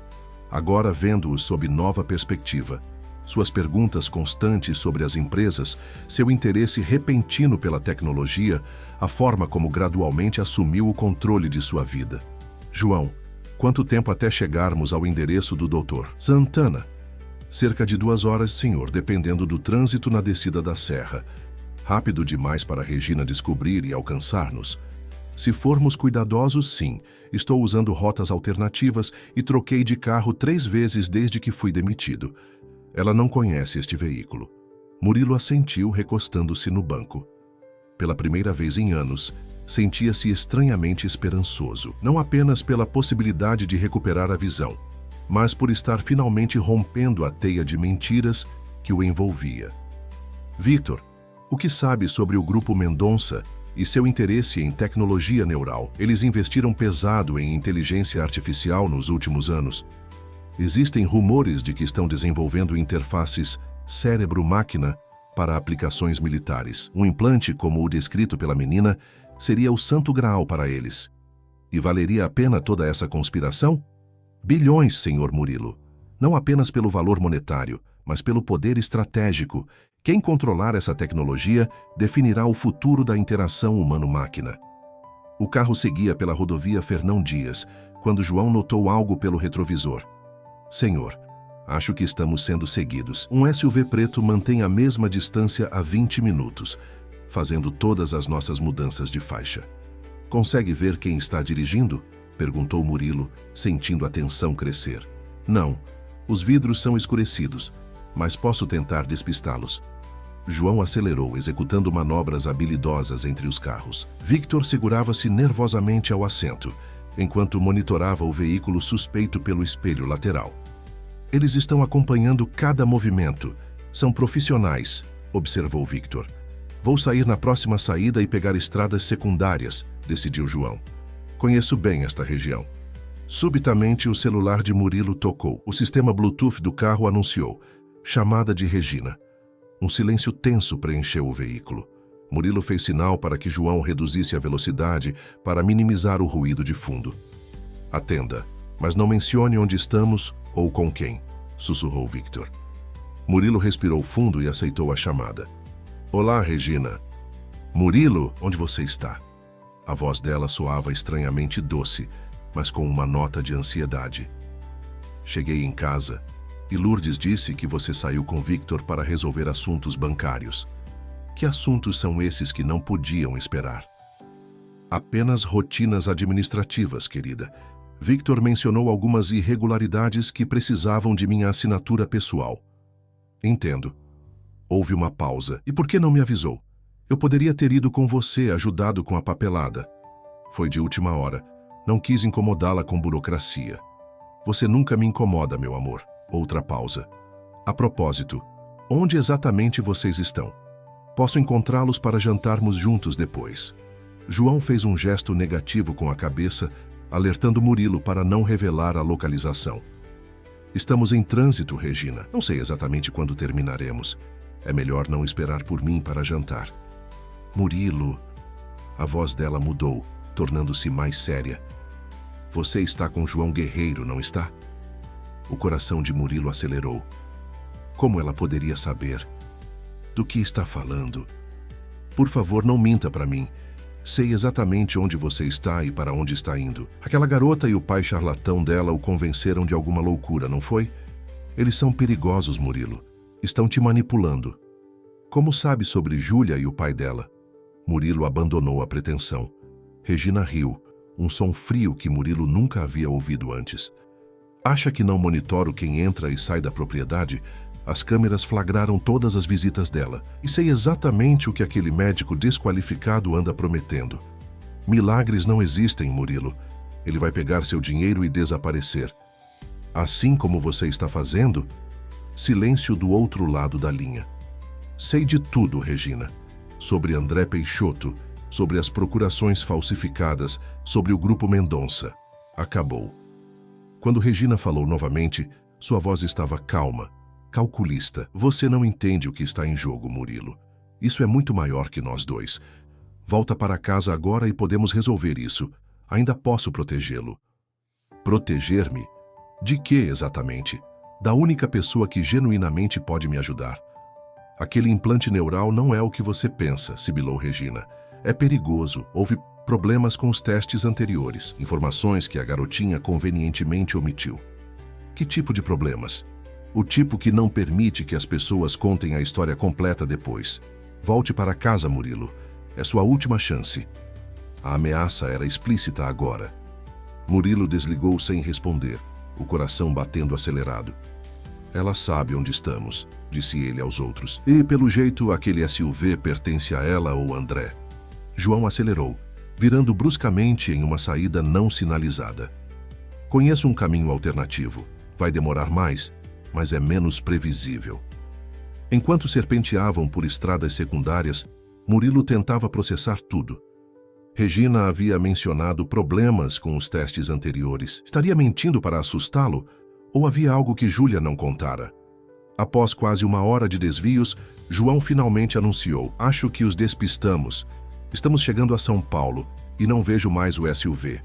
agora vendo-os sob nova perspectiva. Suas perguntas constantes sobre as empresas, seu interesse repentino pela tecnologia, a forma como gradualmente assumiu o controle de sua vida. João, quanto tempo até chegarmos ao endereço do Dr. Santana? Cerca de 2 horas, senhor, dependendo do trânsito na descida da serra. Rápido demais para Regina descobrir e alcançar-nos. Se formos cuidadosos, sim. Estou usando rotas alternativas e troquei de carro 3 vezes desde que fui demitido. Ela não conhece este veículo. Murilo assentiu, recostando-se no banco. Pela primeira vez em anos, sentia-se estranhamente esperançoso. Não apenas pela possibilidade de recuperar a visão, mas por estar finalmente rompendo a teia de mentiras que o envolvia. Victor, o que sabe sobre o Grupo Mendonça e seu interesse em tecnologia neural? Eles investiram pesado em inteligência artificial nos últimos anos. Existem rumores de que estão desenvolvendo interfaces cérebro-máquina para aplicações militares. Um implante como o descrito pela menina seria o santo graal para eles. E valeria a pena toda essa conspiração? Bilhões, senhor Murilo. Não apenas pelo valor monetário, mas pelo poder estratégico. Quem controlar essa tecnologia definirá o futuro da interação humano-máquina. O carro seguia pela rodovia Fernão Dias, quando João notou algo pelo retrovisor. Senhor, acho que estamos sendo seguidos. Um SUV preto mantém a mesma distância há 20 minutos, fazendo todas as nossas mudanças de faixa. Consegue ver quem está dirigindo? Perguntou Murilo, sentindo a tensão crescer. Não, os vidros são escurecidos, mas posso tentar despistá-los. João acelerou, executando manobras habilidosas entre os carros. Victor segurava-se nervosamente ao assento, enquanto monitorava o veículo suspeito pelo espelho lateral. Eles estão acompanhando cada movimento. São profissionais, observou Victor. Vou sair na próxima saída e pegar estradas secundárias, decidiu João. Conheço bem esta região. Subitamente, o celular de Murilo tocou. O sistema Bluetooth do carro anunciou: chamada de Regina. Um silêncio tenso preencheu o veículo. Murilo fez sinal para que João reduzisse a velocidade para minimizar o ruído de fundo. Atenda, mas não mencione onde estamos ou com quem, sussurrou Victor. Murilo respirou fundo e aceitou a chamada. Olá, Regina. Murilo, onde você está? A voz dela soava estranhamente doce, mas com uma nota de ansiedade. Cheguei em casa e Lourdes disse que você saiu com Victor para resolver assuntos bancários. Que assuntos são esses que não podiam esperar? Apenas rotinas administrativas, querida. Victor mencionou algumas irregularidades que precisavam de minha assinatura pessoal. Entendo. Houve uma pausa. E por que não me avisou? Eu poderia ter ido com você, ajudado com a papelada. Foi de última hora. Não quis incomodá-la com burocracia. Você nunca me incomoda, meu amor. Outra pausa. A propósito, onde exatamente vocês estão? Posso encontrá-los para jantarmos juntos depois. João fez um gesto negativo com a cabeça, alertando Murilo para não revelar a localização. Estamos em trânsito, Regina. Não sei exatamente quando terminaremos. É melhor não esperar por mim para jantar. Murilo. A voz dela mudou, tornando-se mais séria. Você está com João Guerreiro, não está? O coração de Murilo acelerou. Como ela poderia saber? Do que está falando? Por favor, não minta para mim. Sei exatamente onde você está e para onde está indo. Aquela garota e o pai charlatão dela o convenceram de alguma loucura, não foi? Eles são perigosos, Murilo. Estão te manipulando. Como sabe sobre Júlia e o pai dela? Murilo abandonou a pretensão. Regina riu, um som frio que Murilo nunca havia ouvido antes. Acha que não monitoro quem entra e sai da propriedade? As câmeras flagraram todas as visitas dela. E sei exatamente o que aquele médico desqualificado anda prometendo. Milagres não existem, Murilo. Ele vai pegar seu dinheiro e desaparecer. Assim como você está fazendo? Silêncio do outro lado da linha. Sei de tudo, Regina. Sobre André Peixoto, sobre as procurações falsificadas, sobre o Grupo Mendonça. Acabou. Quando Regina falou novamente, sua voz estava calma, calculista. Você não entende o que está em jogo, Murilo. Isso é muito maior que nós dois. Volta para casa agora e podemos resolver isso. Ainda posso protegê-lo. Proteger-me? De que exatamente? Da única pessoa que genuinamente pode me ajudar. Aquele implante neural não é o que você pensa, sibilou Regina. É perigoso, houve problemas com os testes anteriores, informações que a garotinha convenientemente omitiu. Que tipo de problemas? O tipo que não permite que as pessoas contem a história completa depois. Volte para casa, Murilo. É sua última chance. A ameaça era explícita agora. Murilo desligou sem responder, o coração batendo acelerado. Ela sabe onde estamos, disse ele aos outros. E, pelo jeito, aquele SUV pertence a ela ou André. João acelerou, virando bruscamente em uma saída não sinalizada. Conheço um caminho alternativo. Vai demorar mais, mas é menos previsível. Enquanto serpenteavam por estradas secundárias, Murilo tentava processar tudo. Regina havia mencionado problemas com os testes anteriores. Estaria mentindo para assustá-lo? Ou havia algo que Júlia não contara? Após quase 1 hora de desvios, João finalmente anunciou: "Acho que os despistamos. Estamos chegando a São Paulo e não vejo mais o SUV."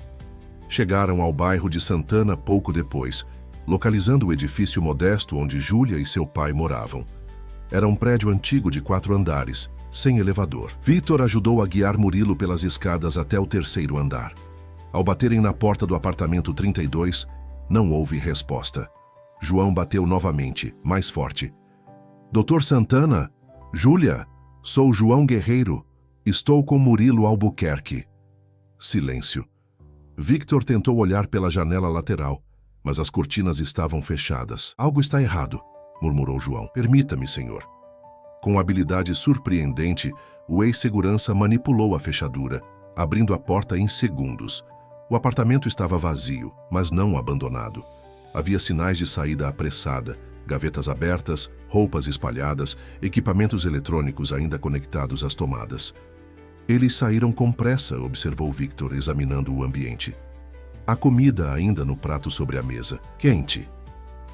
Chegaram ao bairro de Santana pouco depois, localizando o edifício modesto onde Júlia e seu pai moravam. Era um prédio antigo de 4 andares, sem elevador. Victor ajudou a guiar Murilo pelas escadas até o 3º andar. Ao baterem na porta do apartamento 32, não houve resposta. João bateu novamente, mais forte. "Doutor Santana? Júlia? Sou João Guerreiro. Estou com Murilo Albuquerque." Silêncio. Victor tentou olhar pela janela lateral, mas as cortinas estavam fechadas. "Algo está errado", murmurou João. "Permita-me, senhor." Com habilidade surpreendente, o ex-segurança manipulou a fechadura, abrindo a porta em segundos. O apartamento estava vazio, mas não abandonado. Havia sinais de saída apressada, gavetas abertas, roupas espalhadas, equipamentos eletrônicos ainda conectados às tomadas. "Eles saíram com pressa", observou Victor, examinando o ambiente. "Há comida ainda no prato sobre a mesa, quente."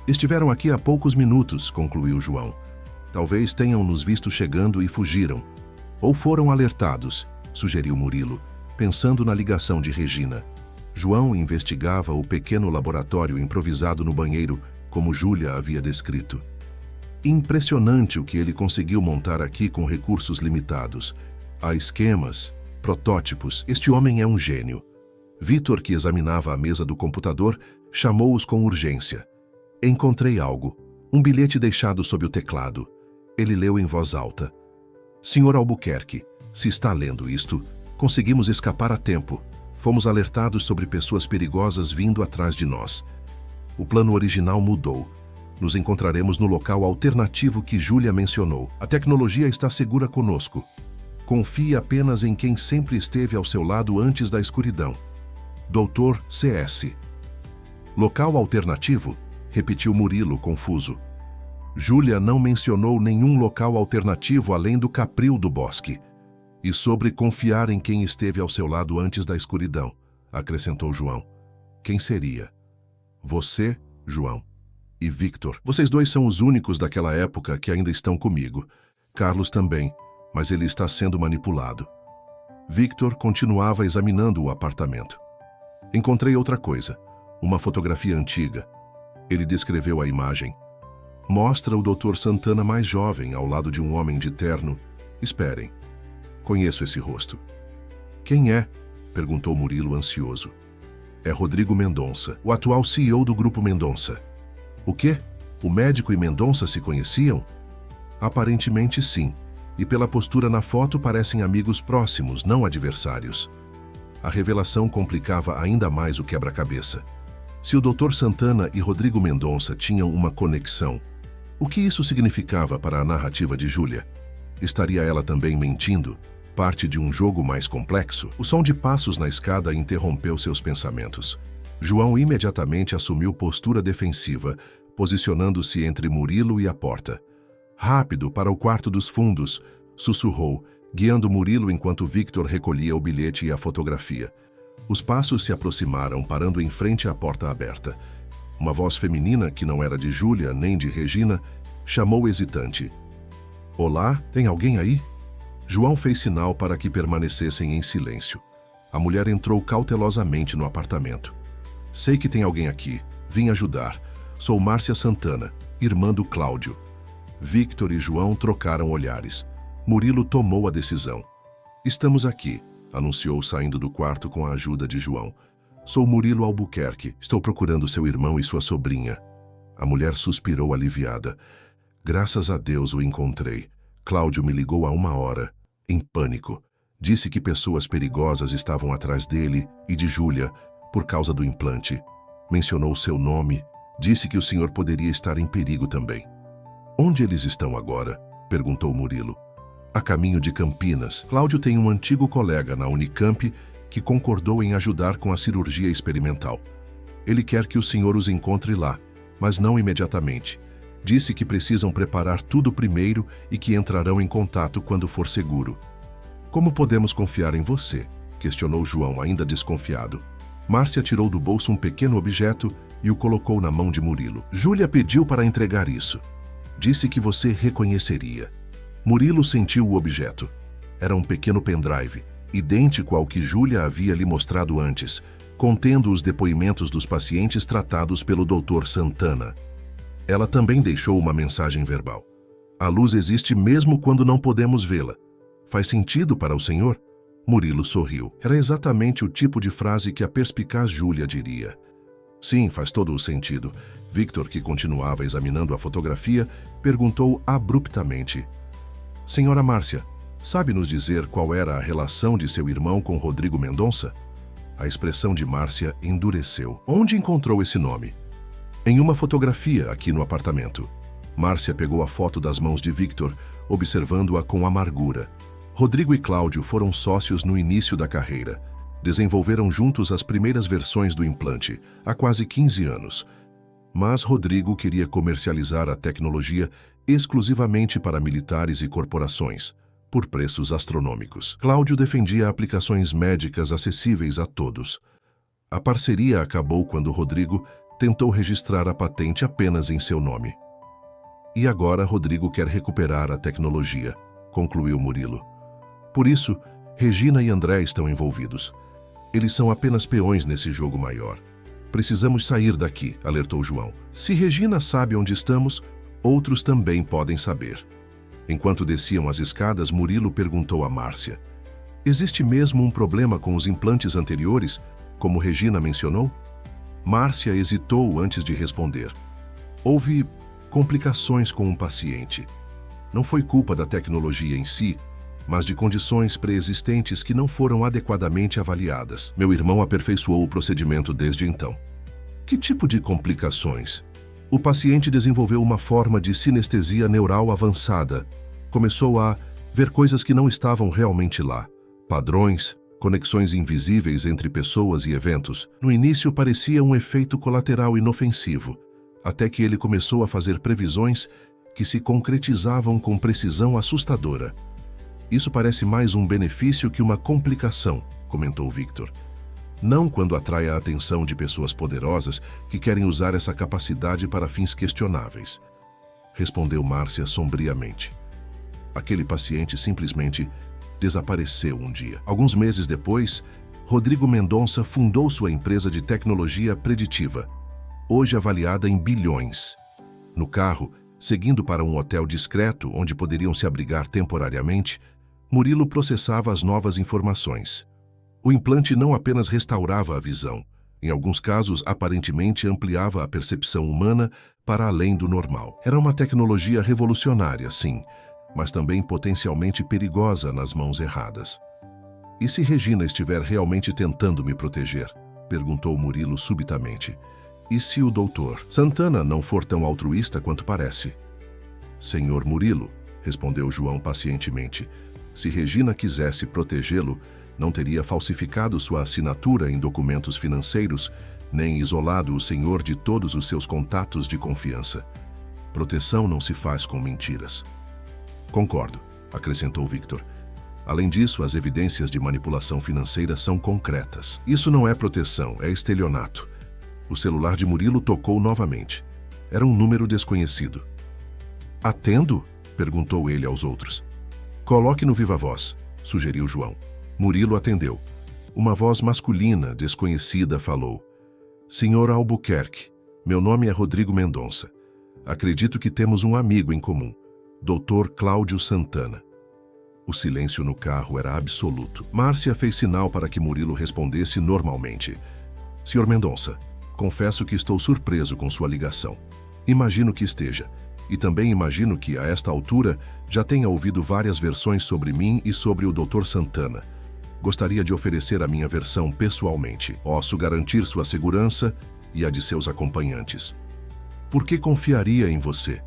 "Estiveram aqui há poucos minutos", concluiu João. "Talvez tenham nos visto chegando e fugiram. Ou foram alertados", sugeriu Murilo, pensando na ligação de Regina. João investigava o pequeno laboratório improvisado no banheiro, como Júlia havia descrito. Impressionante o que ele conseguiu montar aqui com recursos limitados. Há esquemas, protótipos. Este homem é um gênio. Victor, que examinava a mesa do computador, chamou-os com urgência. "Encontrei algo. Um bilhete deixado sob o teclado." Ele leu em voz alta. "Senhor Albuquerque, se está lendo isto, conseguimos escapar a tempo. Fomos alertados sobre pessoas perigosas vindo atrás de nós. O plano original mudou. Nos encontraremos no local alternativo que Júlia mencionou. A tecnologia está segura conosco. Confie apenas em quem sempre esteve ao seu lado antes da escuridão. Dr. CS." "Local alternativo?" repetiu Murilo, confuso. Júlia não mencionou nenhum local alternativo além do Capril do Bosque. "E sobre confiar em quem esteve ao seu lado antes da escuridão", acrescentou João. "Quem seria?" "Você, João, e Victor. Vocês dois são os únicos daquela época que ainda estão comigo. Carlos também, mas ele está sendo manipulado." Victor continuava examinando o apartamento. "Encontrei outra coisa, uma fotografia antiga." Ele descreveu a imagem. "Mostra o Dr. Santana mais jovem ao lado de um homem de terno. Esperem. Conheço esse rosto." "Quem é?" perguntou Murilo ansioso. "É Rodrigo Mendonça, o atual CEO do Grupo Mendonça." "O quê? O médico e Mendonça se conheciam?" "Aparentemente sim, e pela postura na foto parecem amigos próximos, não adversários." A revelação complicava ainda mais o quebra-cabeça. Se o Dr. Santana e Rodrigo Mendonça tinham uma conexão, o que isso significava para a narrativa de Júlia? Estaria ela também mentindo? Parte de um jogo mais complexo? O som de passos na escada interrompeu seus pensamentos. João imediatamente assumiu postura defensiva, posicionando-se entre Murilo e a porta. "Rápido, para o quarto dos fundos", sussurrou, guiando Murilo enquanto Victor recolhia o bilhete e a fotografia. Os passos se aproximaram, parando em frente à porta aberta. Uma voz feminina, que não era de Júlia nem de Regina, chamou hesitante. "Olá, tem alguém aí?" João fez sinal para que permanecessem em silêncio. A mulher entrou cautelosamente no apartamento. "Sei que tem alguém aqui. Vim ajudar. Sou Márcia Santana, irmã do Cláudio." Victor e João trocaram olhares. Murilo tomou a decisão. "Estamos aqui", anunciou saindo do quarto com a ajuda de João. "Sou Murilo Albuquerque. Estou procurando seu irmão e sua sobrinha." A mulher suspirou aliviada. "Graças a Deus o encontrei. Cláudio me ligou há 1 hora, em pânico. Disse que pessoas perigosas estavam atrás dele e de Júlia, por causa do implante. Mencionou seu nome. Disse que o senhor poderia estar em perigo também." "Onde eles estão agora?" perguntou Murilo. "A caminho de Campinas. Cláudio tem um antigo colega na Unicamp que concordou em ajudar com a cirurgia experimental. Ele quer que o senhor os encontre lá, mas não imediatamente. Disse que precisam preparar tudo primeiro e que entrarão em contato quando for seguro." "Como podemos confiar em você?" questionou João, ainda desconfiado. Márcia tirou do bolso um pequeno objeto e o colocou na mão de Murilo. "Júlia pediu para entregar isso." Disse que você reconheceria. Murilo sentiu o objeto. Era um pequeno pendrive, idêntico ao que Júlia havia lhe mostrado antes, contendo os depoimentos dos pacientes tratados pelo Dr. Santana. Ela também deixou uma mensagem verbal. A luz existe mesmo quando não podemos vê-la. Faz sentido para o senhor? Murilo sorriu. Era exatamente o tipo de frase que a perspicaz Júlia diria. Sim, faz todo o sentido. Victor, que continuava examinando a fotografia, perguntou abruptamente. Senhora Márcia, sabe nos dizer qual era a relação de seu irmão com Rodrigo Mendonça? A expressão de Márcia endureceu. Onde encontrou esse nome? Em uma fotografia aqui no apartamento. Márcia pegou a foto das mãos de Victor, observando-a com amargura. Rodrigo e Cláudio foram sócios no início da carreira. Desenvolveram juntos as primeiras versões do implante, há quase 15 anos. Mas Rodrigo queria comercializar a tecnologia exclusivamente para militares e corporações, por preços astronômicos. Cláudio defendia aplicações médicas acessíveis a todos. A parceria acabou quando Rodrigo tentou registrar a patente apenas em seu nome. E agora Rodrigo quer recuperar a tecnologia, concluiu Murilo. Por isso, Regina e André estão envolvidos. Eles são apenas peões nesse jogo maior. Precisamos sair daqui, alertou João. Se Regina sabe onde estamos, outros também podem saber. Enquanto desciam as escadas, Murilo perguntou a Márcia. Existe mesmo um problema com os implantes anteriores, como Regina mencionou? Márcia hesitou antes de responder. Houve complicações com um paciente. Não foi culpa da tecnologia em si, mas de condições pré-existentes que não foram adequadamente avaliadas. Meu irmão aperfeiçoou o procedimento desde então. Que tipo de complicações? O paciente desenvolveu uma forma de sinestesia neural avançada. Começou a ver coisas que não estavam realmente lá. Padrões, conexões invisíveis entre pessoas e eventos. No início parecia um efeito colateral inofensivo, até que ele começou a fazer previsões que se concretizavam com precisão assustadora. Isso parece mais um benefício que uma complicação, comentou Victor. Não quando atrai a atenção de pessoas poderosas que querem usar essa capacidade para fins questionáveis, respondeu Márcia sombriamente. Aquele paciente simplesmente desapareceu um dia. Alguns meses depois, Rodrigo Mendonça fundou sua empresa de tecnologia preditiva, hoje avaliada em bilhões. No carro, seguindo para um hotel discreto onde poderiam se abrigar temporariamente, Murilo processava as novas informações. O implante não apenas restaurava a visão, em alguns casos aparentemente ampliava a percepção humana para além do normal. Era uma tecnologia revolucionária, sim, mas também potencialmente perigosa nas mãos erradas. E se Regina estiver realmente tentando me proteger? Perguntou Murilo subitamente. E se o doutor Santana não for tão altruísta quanto parece? Senhor Murilo, respondeu João pacientemente, se Regina quisesse protegê-lo, não teria falsificado sua assinatura em documentos financeiros, nem isolado o senhor de todos os seus contatos de confiança. Proteção não se faz com mentiras. Concordo, acrescentou Victor. Além disso, as evidências de manipulação financeira são concretas. Isso não é proteção, é estelionato. O celular de Murilo tocou novamente. Era um número desconhecido. Atendo? Perguntou ele aos outros. Coloque no viva voz, sugeriu João. Murilo atendeu. Uma voz masculina, desconhecida, falou. Senhor Albuquerque, meu nome é Rodrigo Mendonça. Acredito que temos um amigo em comum, Dr. Cláudio Santana. O silêncio no carro era absoluto. Márcia fez sinal para que Murilo respondesse normalmente. Senhor Mendonça, confesso que estou surpreso com sua ligação. Imagino que esteja. E também imagino que, a esta altura, já tenha ouvido várias versões sobre mim e sobre o Dr. Santana. Gostaria de oferecer a minha versão pessoalmente. Posso garantir sua segurança e a de seus acompanhantes. Por que confiaria em você?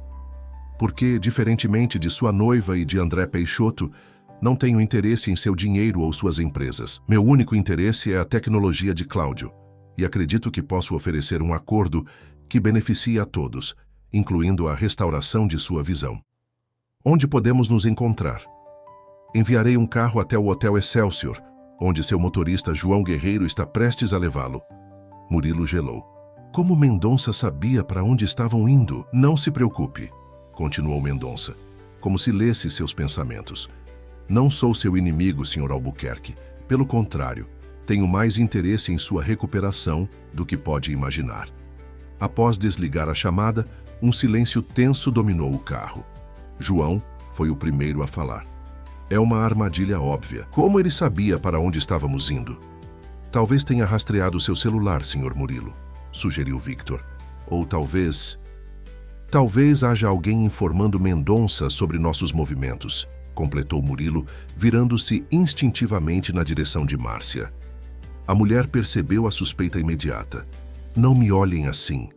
Porque, diferentemente de sua noiva e de André Peixoto, não tenho interesse em seu dinheiro ou suas empresas. Meu único interesse é a tecnologia de Cláudio, e acredito que posso oferecer um acordo que beneficie a todos, incluindo a restauração de sua visão. Onde podemos nos encontrar? Enviarei um carro até o Hotel Excelsior, onde seu motorista João Guerreiro está prestes a levá-lo. Murilo gelou. Como Mendonça sabia para onde estavam indo? Não se preocupe. continuou Mendonça, como se lesse seus pensamentos. Não sou seu inimigo, Sr. Albuquerque. Pelo contrário, tenho mais interesse em sua recuperação do que pode imaginar. Após desligar a chamada, um silêncio tenso dominou o carro. João foi o primeiro a falar. É uma armadilha óbvia. Como ele sabia para onde estávamos indo? Talvez tenha rastreado seu celular, Sr. Murilo, sugeriu Victor. Ou talvez haja alguém informando Mendonça sobre nossos movimentos, completou Murilo, virando-se instintivamente na direção de Márcia. A mulher percebeu a suspeita imediata. Não me olhem assim.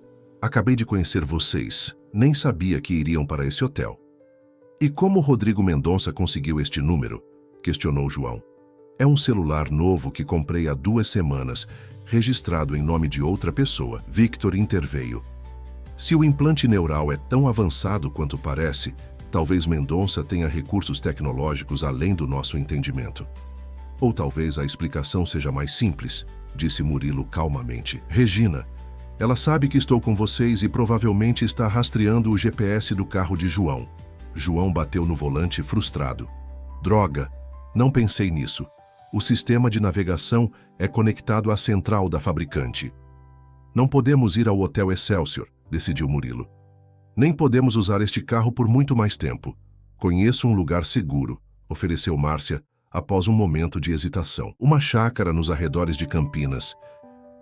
Acabei de conhecer vocês. Nem sabia que iriam para esse hotel. E como Rodrigo Mendonça conseguiu este número? Questionou João. É um celular novo que comprei há 2 semanas, registrado em nome de outra pessoa. Victor interveio. Se o implante neural é tão avançado quanto parece, talvez Mendonça tenha recursos tecnológicos além do nosso entendimento. Ou talvez a explicação seja mais simples, disse Murilo calmamente. Regina, ela sabe que estou com vocês e provavelmente está rastreando o GPS do carro de João. João bateu no volante frustrado. Droga, não pensei nisso. O sistema de navegação é conectado à central da fabricante. Não podemos ir ao Hotel Excelsior, decidiu Murilo. Nem podemos usar este carro por muito mais tempo. Conheço um lugar seguro, ofereceu Márcia, após um momento de hesitação. Uma chácara nos arredores de Campinas.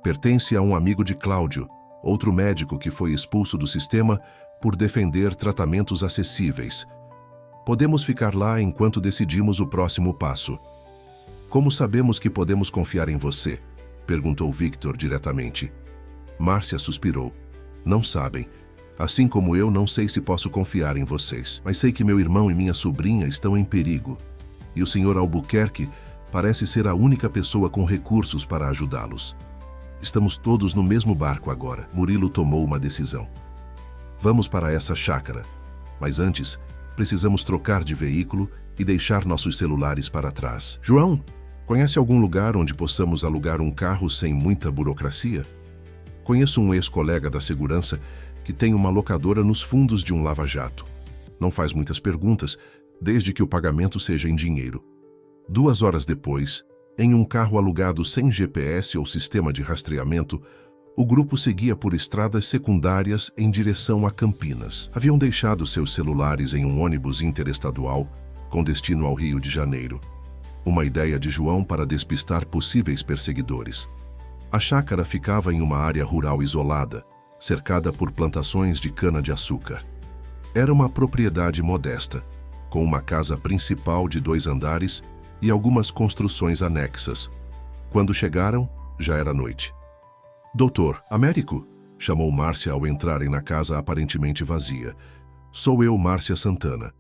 Pertence a um amigo de Cláudio, outro médico que foi expulso do sistema por defender tratamentos acessíveis. Podemos ficar lá enquanto decidimos o próximo passo. Como sabemos que podemos confiar em você? Perguntou Victor diretamente. Márcia suspirou. Não sabem. Assim como eu, não sei se posso confiar em vocês. Mas sei que meu irmão e minha sobrinha estão em perigo. E o Sr. Albuquerque parece ser a única pessoa com recursos para ajudá-los. Estamos todos no mesmo barco agora. Murilo tomou uma decisão. Vamos para essa chácara. Mas antes, precisamos trocar de veículo e deixar nossos celulares para trás. João, conhece algum lugar onde possamos alugar um carro sem muita burocracia? Conheço um ex-colega da segurança que tem uma locadora nos fundos de um lava-jato. Não faz muitas perguntas, desde que o pagamento seja em dinheiro. 2 horas depois, em um carro alugado sem GPS ou sistema de rastreamento, o grupo seguia por estradas secundárias em direção a Campinas. Haviam deixado seus celulares em um ônibus interestadual com destino ao Rio de Janeiro. Uma ideia de João para despistar possíveis perseguidores. A chácara ficava em uma área rural isolada, cercada por plantações de cana-de-açúcar. Era uma propriedade modesta, com uma casa principal de 2 andares e algumas construções anexas. Quando chegaram, já era noite. Doutor, Américo? Chamou Márcia ao entrarem na casa aparentemente vazia. Sou eu, Márcia Santana.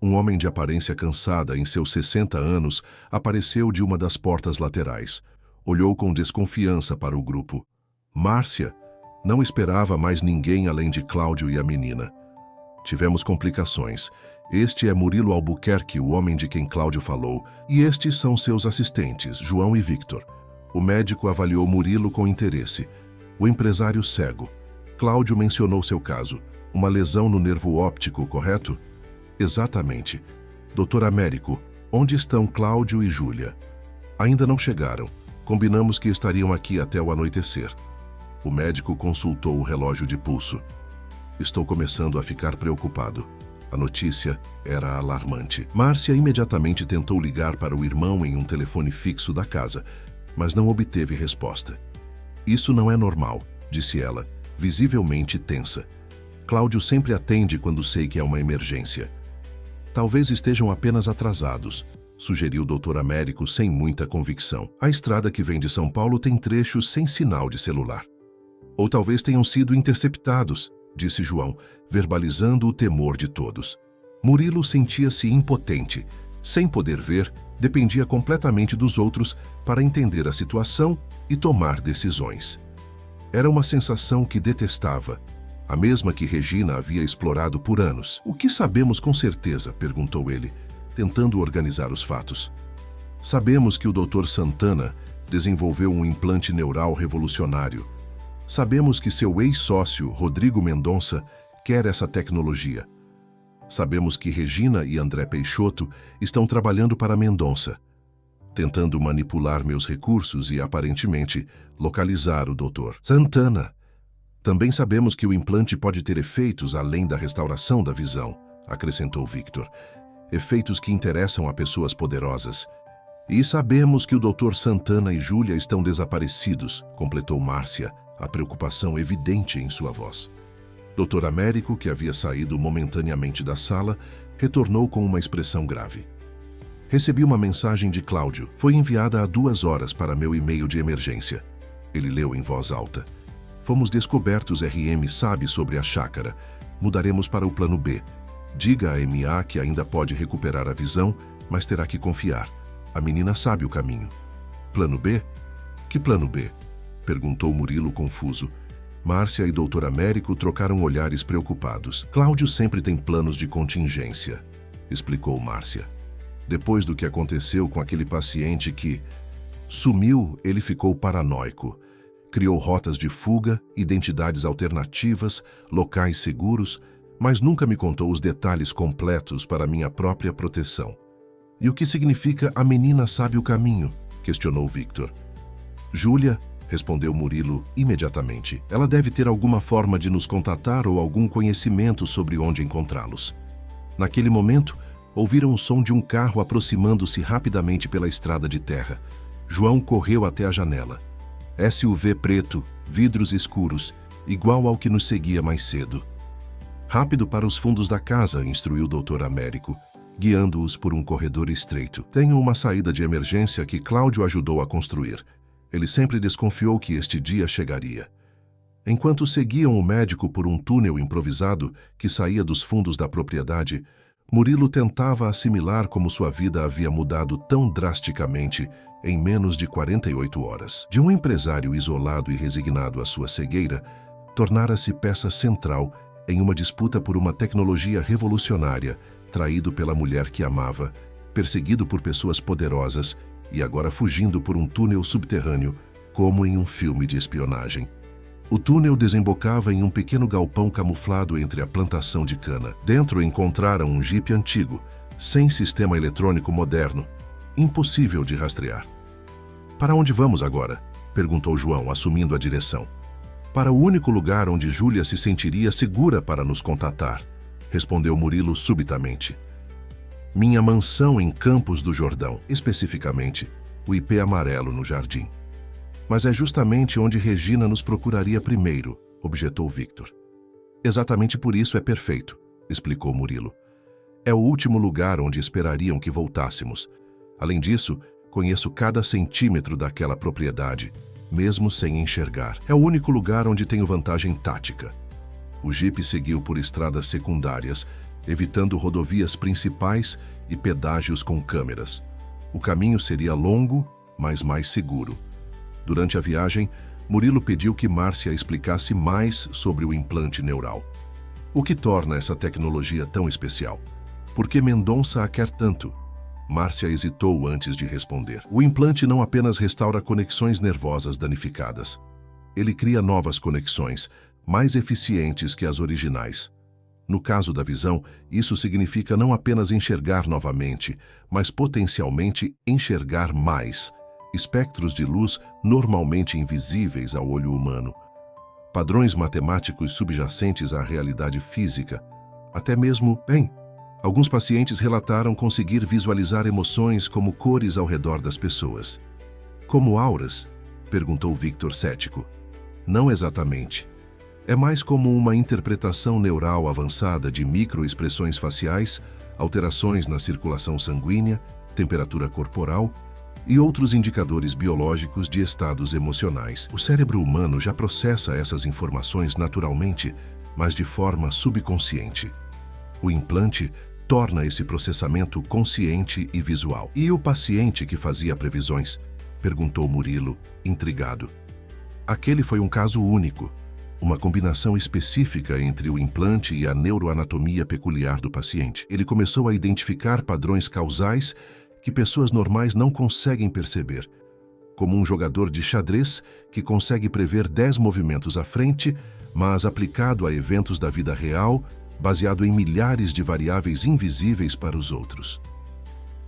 Um homem de aparência cansada, em seus 60 anos, apareceu de uma das portas laterais. Olhou com desconfiança para o grupo. Márcia não esperava mais ninguém além de Cláudio e a menina. Tivemos complicações. Este é Murilo Albuquerque, o homem de quem Cláudio falou, e estes são seus assistentes, João e Victor. O médico avaliou Murilo com interesse. O empresário cego. Cláudio mencionou seu caso. Uma lesão no nervo óptico, correto? Exatamente. Doutor Américo, onde estão Cláudio e Júlia? Ainda não chegaram. Combinamos que estariam aqui até o anoitecer. O médico consultou o relógio de pulso. Estou começando a ficar preocupado. A notícia era alarmante. Márcia imediatamente tentou ligar para o irmão em um telefone fixo da casa, mas não obteve resposta. Isso não é normal, disse ela, visivelmente tensa. Cláudio sempre atende quando sei que é uma emergência. Talvez estejam apenas atrasados, sugeriu o Dr. Américo sem muita convicção. A estrada que vem de São Paulo tem trechos sem sinal de celular. Ou talvez tenham sido interceptados, disse João, verbalizando o temor de todos. Murilo sentia-se impotente. Sem poder ver, dependia completamente dos outros para entender a situação e tomar decisões. Era uma sensação que detestava, a mesma que Regina havia explorado por anos. O que sabemos com certeza? Perguntou ele, tentando organizar os fatos. Sabemos que o Dr. Santana desenvolveu um implante neural revolucionário. Sabemos que seu ex-sócio, Rodrigo Mendonça, quer essa tecnologia. Sabemos que Regina e André Peixoto estão trabalhando para Mendonça, tentando manipular meus recursos e, aparentemente, localizar o Dr. Santana. Também sabemos que o implante pode ter efeitos além da restauração da visão, acrescentou Victor. Efeitos que interessam a pessoas poderosas. E sabemos que o Dr. Santana e Júlia estão desaparecidos, completou Márcia, a preocupação evidente em sua voz. Dr. Américo, que havia saído momentaneamente da sala, retornou com uma expressão grave. Recebi uma mensagem de Cláudio. Foi enviada há 2 horas para meu e-mail de emergência. Ele leu em voz alta. Fomos descobertos, RM sabe sobre a chácara. Mudaremos para o plano B. Diga a MA que ainda pode recuperar a visão, mas terá que confiar. A menina sabe o caminho. Plano B? Que plano B? Perguntou Murilo confuso. Márcia e Dr. Américo trocaram olhares preocupados. Cláudio sempre tem planos de contingência, explicou Márcia. Depois do que aconteceu com aquele paciente que sumiu, ele ficou paranoico. Criou rotas de fuga, identidades alternativas, locais seguros, mas nunca me contou os detalhes completos para minha própria proteção. E o que significa a menina sabe o caminho? Questionou Victor. Júlia, respondeu Murilo imediatamente. Ela deve ter alguma forma de nos contatar ou algum conhecimento sobre onde encontrá-los. Naquele momento, ouviram o som de um carro aproximando-se rapidamente pela estrada de terra. João correu até a janela. SUV preto, vidros escuros, igual ao que nos seguia mais cedo. Rápido para os fundos da casa, instruiu o Dr. Américo, guiando-os por um corredor estreito. Tenho uma saída de emergência que Cláudio ajudou a construir. Ele sempre desconfiou que este dia chegaria. Enquanto seguiam o médico por um túnel improvisado que saía dos fundos da propriedade, Murilo tentava assimilar como sua vida havia mudado tão drasticamente em menos de 48 horas. De um empresário isolado e resignado à sua cegueira, tornara-se peça central em uma disputa por uma tecnologia revolucionária, traído pela mulher que amava, perseguido por pessoas poderosas e agora fugindo por um túnel subterrâneo, como em um filme de espionagem. O túnel desembocava em um pequeno galpão camuflado entre a plantação de cana. Dentro encontraram um jipe antigo, sem sistema eletrônico moderno, impossível de rastrear. Para onde vamos agora? Perguntou João, assumindo a direção. Para o único lugar onde Júlia se sentiria segura para nos contatar, respondeu Murilo subitamente. Minha mansão em Campos do Jordão, especificamente, o IP amarelo no jardim. Mas é justamente onde Regina nos procuraria primeiro, objetou Victor. Exatamente por isso é perfeito, explicou Murilo. É o último lugar onde esperariam que voltássemos. Além disso, conheço cada centímetro daquela propriedade, mesmo sem enxergar. É o único lugar onde tenho vantagem tática. O jipe seguiu por estradas secundárias, evitando rodovias principais e pedágios com câmeras. O caminho seria longo, mas mais seguro. Durante a viagem, Murilo pediu que Márcia explicasse mais sobre o implante neural. O que torna essa tecnologia tão especial? Por que Mendonça a quer tanto? Márcia hesitou antes de responder. O implante não apenas restaura conexões nervosas danificadas. Ele cria novas conexões, mais eficientes que as originais. No caso da visão, isso significa não apenas enxergar novamente, mas potencialmente enxergar mais. Espectros de luz normalmente invisíveis ao olho humano. Padrões matemáticos subjacentes à realidade física. Até mesmo, alguns pacientes relataram conseguir visualizar emoções como cores ao redor das pessoas. Como auras? Perguntou Victor cético. Não exatamente. É mais como uma interpretação neural avançada de microexpressões faciais, alterações na circulação sanguínea, temperatura corporal e outros indicadores biológicos de estados emocionais. O cérebro humano já processa essas informações naturalmente, mas de forma subconsciente. O implante torna esse processamento consciente e visual. E o paciente que fazia previsões? Perguntou Murilo, intrigado. Aquele foi um caso único, uma combinação específica entre o implante e a neuroanatomia peculiar do paciente. Ele começou a identificar padrões causais que pessoas normais não conseguem perceber, como um jogador de xadrez que consegue prever 10 movimentos à frente, mas aplicado a eventos da vida real, baseado em milhares de variáveis invisíveis para os outros.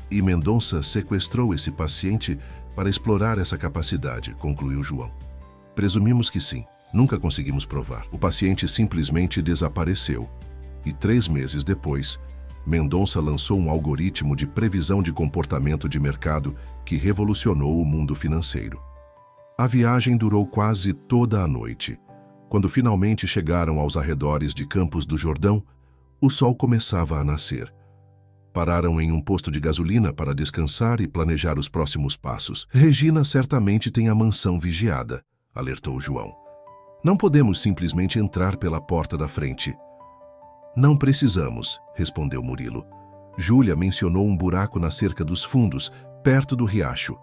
E Mendonça sequestrou esse paciente para explorar essa capacidade, concluiu João. Presumimos que sim. Nunca conseguimos provar. O paciente simplesmente desapareceu. E 3 meses depois, Mendonça lançou um algoritmo de previsão de comportamento de mercado que revolucionou o mundo financeiro. A viagem durou quase toda a noite. Quando finalmente chegaram aos arredores de Campos do Jordão, o sol começava a nascer. Pararam em um posto de gasolina para descansar e planejar os próximos passos. Regina certamente tem a mansão vigiada, alertou João. Não podemos simplesmente entrar pela porta da frente. Não precisamos, respondeu Murilo. Júlia mencionou um buraco na cerca dos fundos, perto do riacho.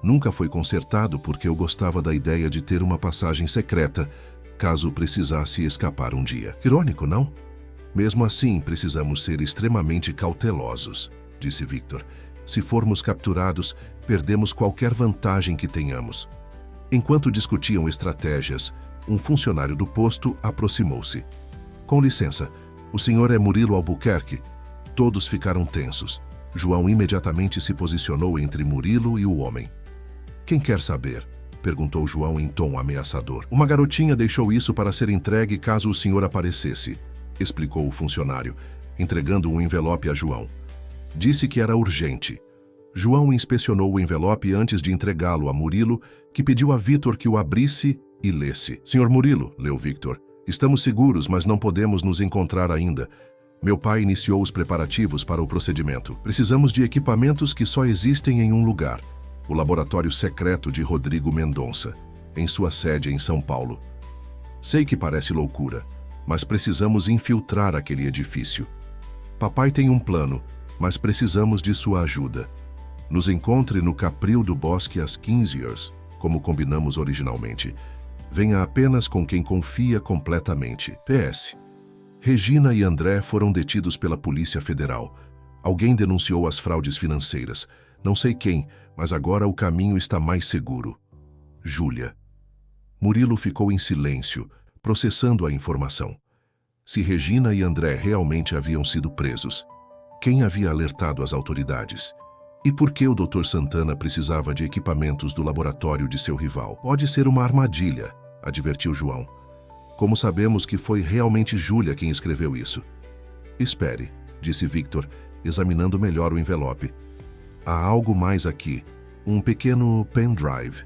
Nunca foi consertado porque eu gostava da ideia de ter uma passagem secreta, caso precisasse escapar um dia. Irônico, não? Mesmo assim, precisamos ser extremamente cautelosos, disse Victor. Se formos capturados, perdemos qualquer vantagem que tenhamos. Enquanto discutiam estratégias, um funcionário do posto aproximou-se. Com licença, o senhor é Murilo Albuquerque? Todos ficaram tensos. João imediatamente se posicionou entre Murilo e o homem. Quem quer saber? Perguntou João em tom ameaçador. Uma garotinha deixou isso para ser entregue caso o senhor aparecesse, explicou o funcionário, entregando um envelope a João. Disse que era urgente. João inspecionou o envelope antes de entregá-lo a Murilo, que pediu a Victor que o abrisse e lesse. Senhor Murilo, leu Victor, estamos seguros, mas não podemos nos encontrar ainda. Meu pai iniciou os preparativos para o procedimento. Precisamos de equipamentos que só existem em um lugar, o laboratório secreto de Rodrigo Mendonça, em sua sede em São Paulo. Sei que parece loucura, mas precisamos infiltrar aquele edifício. Papai tem um plano, mas precisamos de sua ajuda. Nos encontre no Capril do Bosque às 15 horas, como combinamos originalmente. Venha apenas com quem confia completamente. PS. Regina e André foram detidos pela Polícia Federal. Alguém denunciou as fraudes financeiras. Não sei quem, mas agora o caminho está mais seguro. Júlia. Murilo ficou em silêncio, processando a informação. Se Regina e André realmente haviam sido presos, quem havia alertado as autoridades? E por que o Dr. Santana precisava de equipamentos do laboratório de seu rival? Pode ser uma armadilha, advertiu João. Como sabemos que foi realmente Júlia quem escreveu isso? Espere, disse Victor, examinando melhor o envelope. Há algo mais aqui, um pequeno pendrive.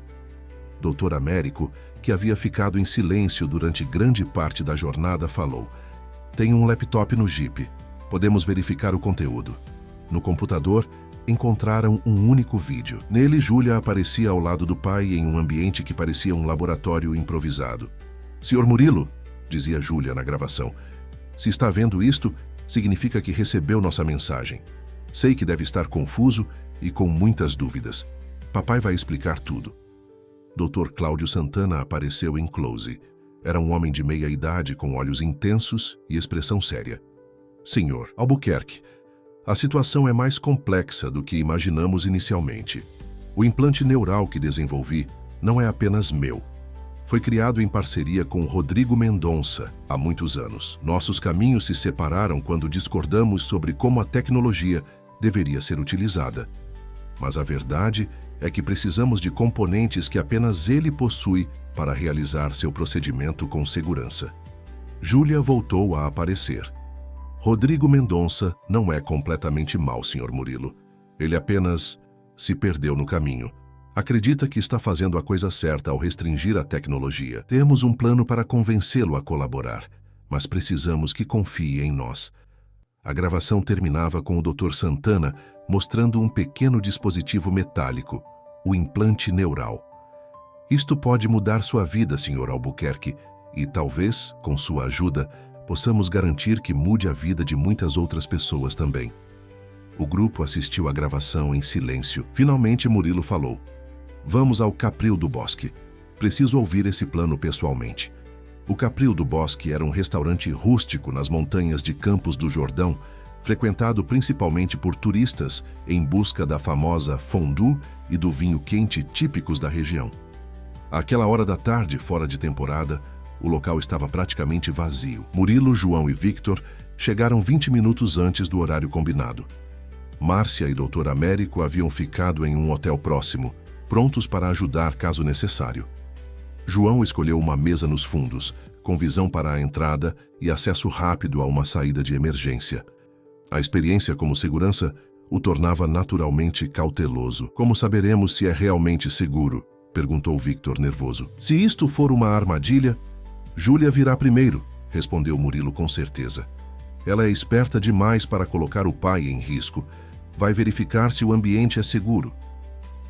Dr. Américo, que havia ficado em silêncio durante grande parte da jornada, falou. Tem um laptop no Jeep. Podemos verificar o conteúdo. No computador, encontraram um único vídeo. Nele, Júlia aparecia ao lado do pai em um ambiente que parecia um laboratório improvisado. Senhor Murilo, dizia Júlia na gravação, se está vendo isto, significa que recebeu nossa mensagem. Sei que deve estar confuso e com muitas dúvidas. Papai vai explicar tudo. Dr. Cláudio Santana apareceu em close. Era um homem de meia idade com olhos intensos e expressão séria. Senhor Albuquerque, a situação é mais complexa do que imaginamos inicialmente. O implante neural que desenvolvi não é apenas meu. Foi criado em parceria com Rodrigo Mendonça há muitos anos. Nossos caminhos se separaram quando discordamos sobre como a tecnologia deveria ser utilizada. Mas a verdade é que precisamos de componentes que apenas ele possui para realizar seu procedimento com segurança. Júlia voltou a aparecer. Rodrigo Mendonça não é completamente mau, Sr. Murilo. Ele apenas se perdeu no caminho. Acredita que está fazendo a coisa certa ao restringir a tecnologia. Temos um plano para convencê-lo a colaborar, mas precisamos que confie em nós. A gravação terminava com o Dr. Santana mostrando um pequeno dispositivo metálico, o implante neural. Isto pode mudar sua vida, Sr. Albuquerque, e talvez, com sua ajuda, possamos garantir que mude a vida de muitas outras pessoas também. O grupo assistiu à gravação em silêncio. Finalmente Murilo falou. Vamos ao Capril do Bosque. Preciso ouvir esse plano pessoalmente. O Capril do Bosque era um restaurante rústico nas montanhas de Campos do Jordão, frequentado principalmente por turistas em busca da famosa fondue e do vinho quente típicos da região. Àquela hora da tarde, fora de temporada, o local estava praticamente vazio. Murilo, João e Victor chegaram 20 minutos antes do horário combinado. Márcia e Dr. Américo haviam ficado em um hotel próximo, prontos para ajudar caso necessário. João escolheu uma mesa nos fundos, com visão para a entrada e acesso rápido a uma saída de emergência. A experiência como segurança o tornava naturalmente cauteloso. Como saberemos se é realmente seguro? Perguntou Victor nervoso. Se isto for uma armadilha, Júlia virá primeiro, respondeu Murilo com certeza. Ela é esperta demais para colocar o pai em risco. Vai verificar se o ambiente é seguro.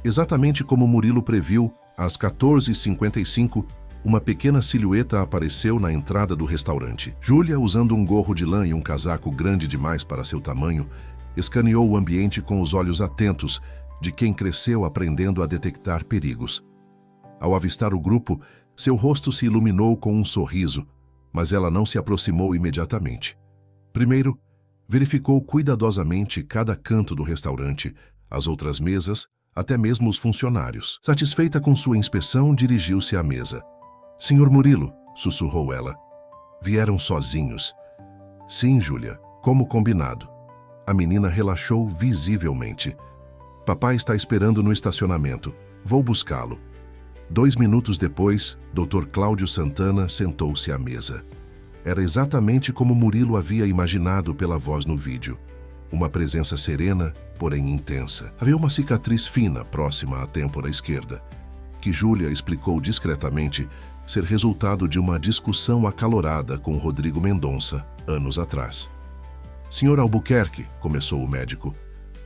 Exatamente como Murilo previu, às 14h55, uma pequena silhueta apareceu na entrada do restaurante. Júlia, usando um gorro de lã e um casaco grande demais para seu tamanho, escaneou o ambiente com os olhos atentos de quem cresceu aprendendo a detectar perigos. Ao avistar o grupo, seu rosto se iluminou com um sorriso, mas ela não se aproximou imediatamente. Primeiro, verificou cuidadosamente cada canto do restaurante, as outras mesas, até mesmo os funcionários. Satisfeita com sua inspeção, dirigiu-se à mesa. Senhor Murilo, sussurrou ela. Vieram sozinhos. Sim, Júlia, como combinado. A menina relaxou visivelmente. Papai está esperando no estacionamento. Vou buscá-lo. 2 minutos depois, Dr. Cláudio Santana sentou-se à mesa. Era exatamente como Murilo havia imaginado pela voz no vídeo. Uma presença serena, porém intensa. Havia uma cicatriz fina próxima à têmpora esquerda, que Júlia explicou discretamente ser resultado de uma discussão acalorada com Rodrigo Mendonça, anos atrás. Senhor Albuquerque, começou o médico,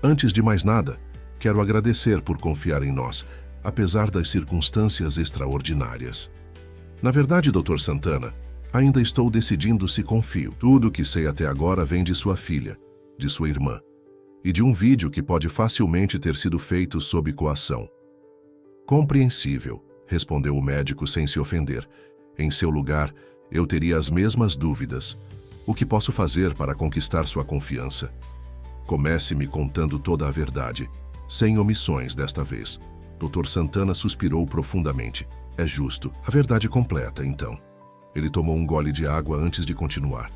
antes de mais nada, quero agradecer por confiar em nós, apesar das circunstâncias extraordinárias. Na verdade, Dr. Santana, ainda estou decidindo se confio. Tudo o que sei até agora vem de sua filha, de sua irmã, e de um vídeo que pode facilmente ter sido feito sob coação. Compreensível, respondeu o médico sem se ofender. Em seu lugar, eu teria as mesmas dúvidas. O que posso fazer para conquistar sua confiança? Comece me contando toda a verdade, sem omissões desta vez. Dr. Santana suspirou profundamente. É justo. A verdade completa, então. Ele tomou um gole de água antes de continuar.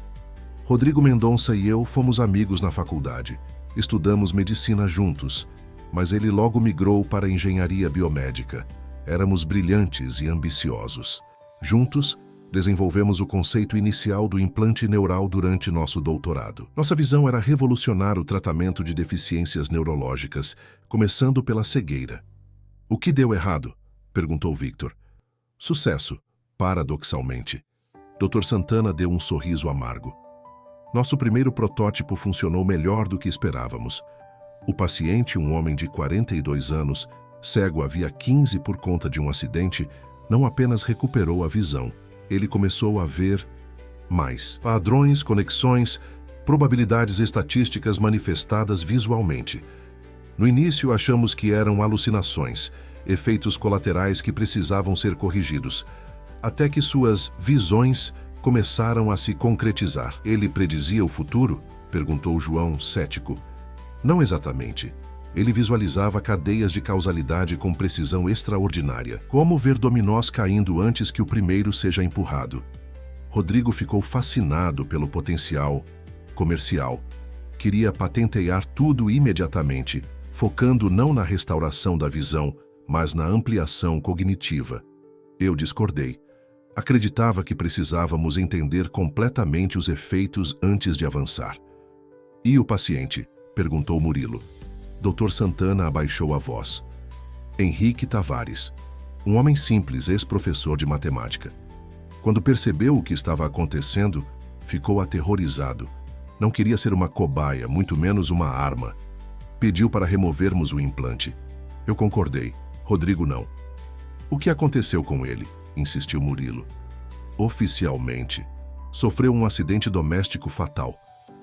Rodrigo Mendonça e eu fomos amigos na faculdade. Estudamos medicina juntos, mas ele logo migrou para a engenharia biomédica. Éramos brilhantes e ambiciosos. Juntos, desenvolvemos o conceito inicial do implante neural durante nosso doutorado. Nossa visão era revolucionar o tratamento de deficiências neurológicas, começando pela cegueira. O que deu errado? Perguntou Victor. Sucesso, paradoxalmente. Dr. Santana deu um sorriso amargo. Nosso primeiro protótipo funcionou melhor do que esperávamos. O paciente, um homem de 42 anos, cego havia 15 por conta de um acidente, não apenas recuperou a visão, ele começou a ver mais. Padrões, conexões, probabilidades estatísticas manifestadas visualmente. No início achamos que eram alucinações, efeitos colaterais que precisavam ser corrigidos, até que suas visões começaram a se concretizar. Ele predizia o futuro? Perguntou João, cético. Não exatamente. Ele visualizava cadeias de causalidade com precisão extraordinária. Como ver dominós caindo antes que o primeiro seja empurrado? Rodrigo ficou fascinado pelo potencial comercial. Queria patentear tudo imediatamente, focando não na restauração da visão, mas na ampliação cognitiva. Eu discordei. Acreditava que precisávamos entender completamente os efeitos antes de avançar. E o paciente? Perguntou Murilo. Dr. Santana abaixou a voz. Henrique Tavares, um homem simples, ex-professor de matemática. Quando percebeu o que estava acontecendo, ficou aterrorizado. Não queria ser uma cobaia, muito menos uma arma. Pediu para removermos o implante. Eu concordei. Rodrigo não. O que aconteceu com ele? Insistiu Murilo. Oficialmente, sofreu um acidente doméstico fatal.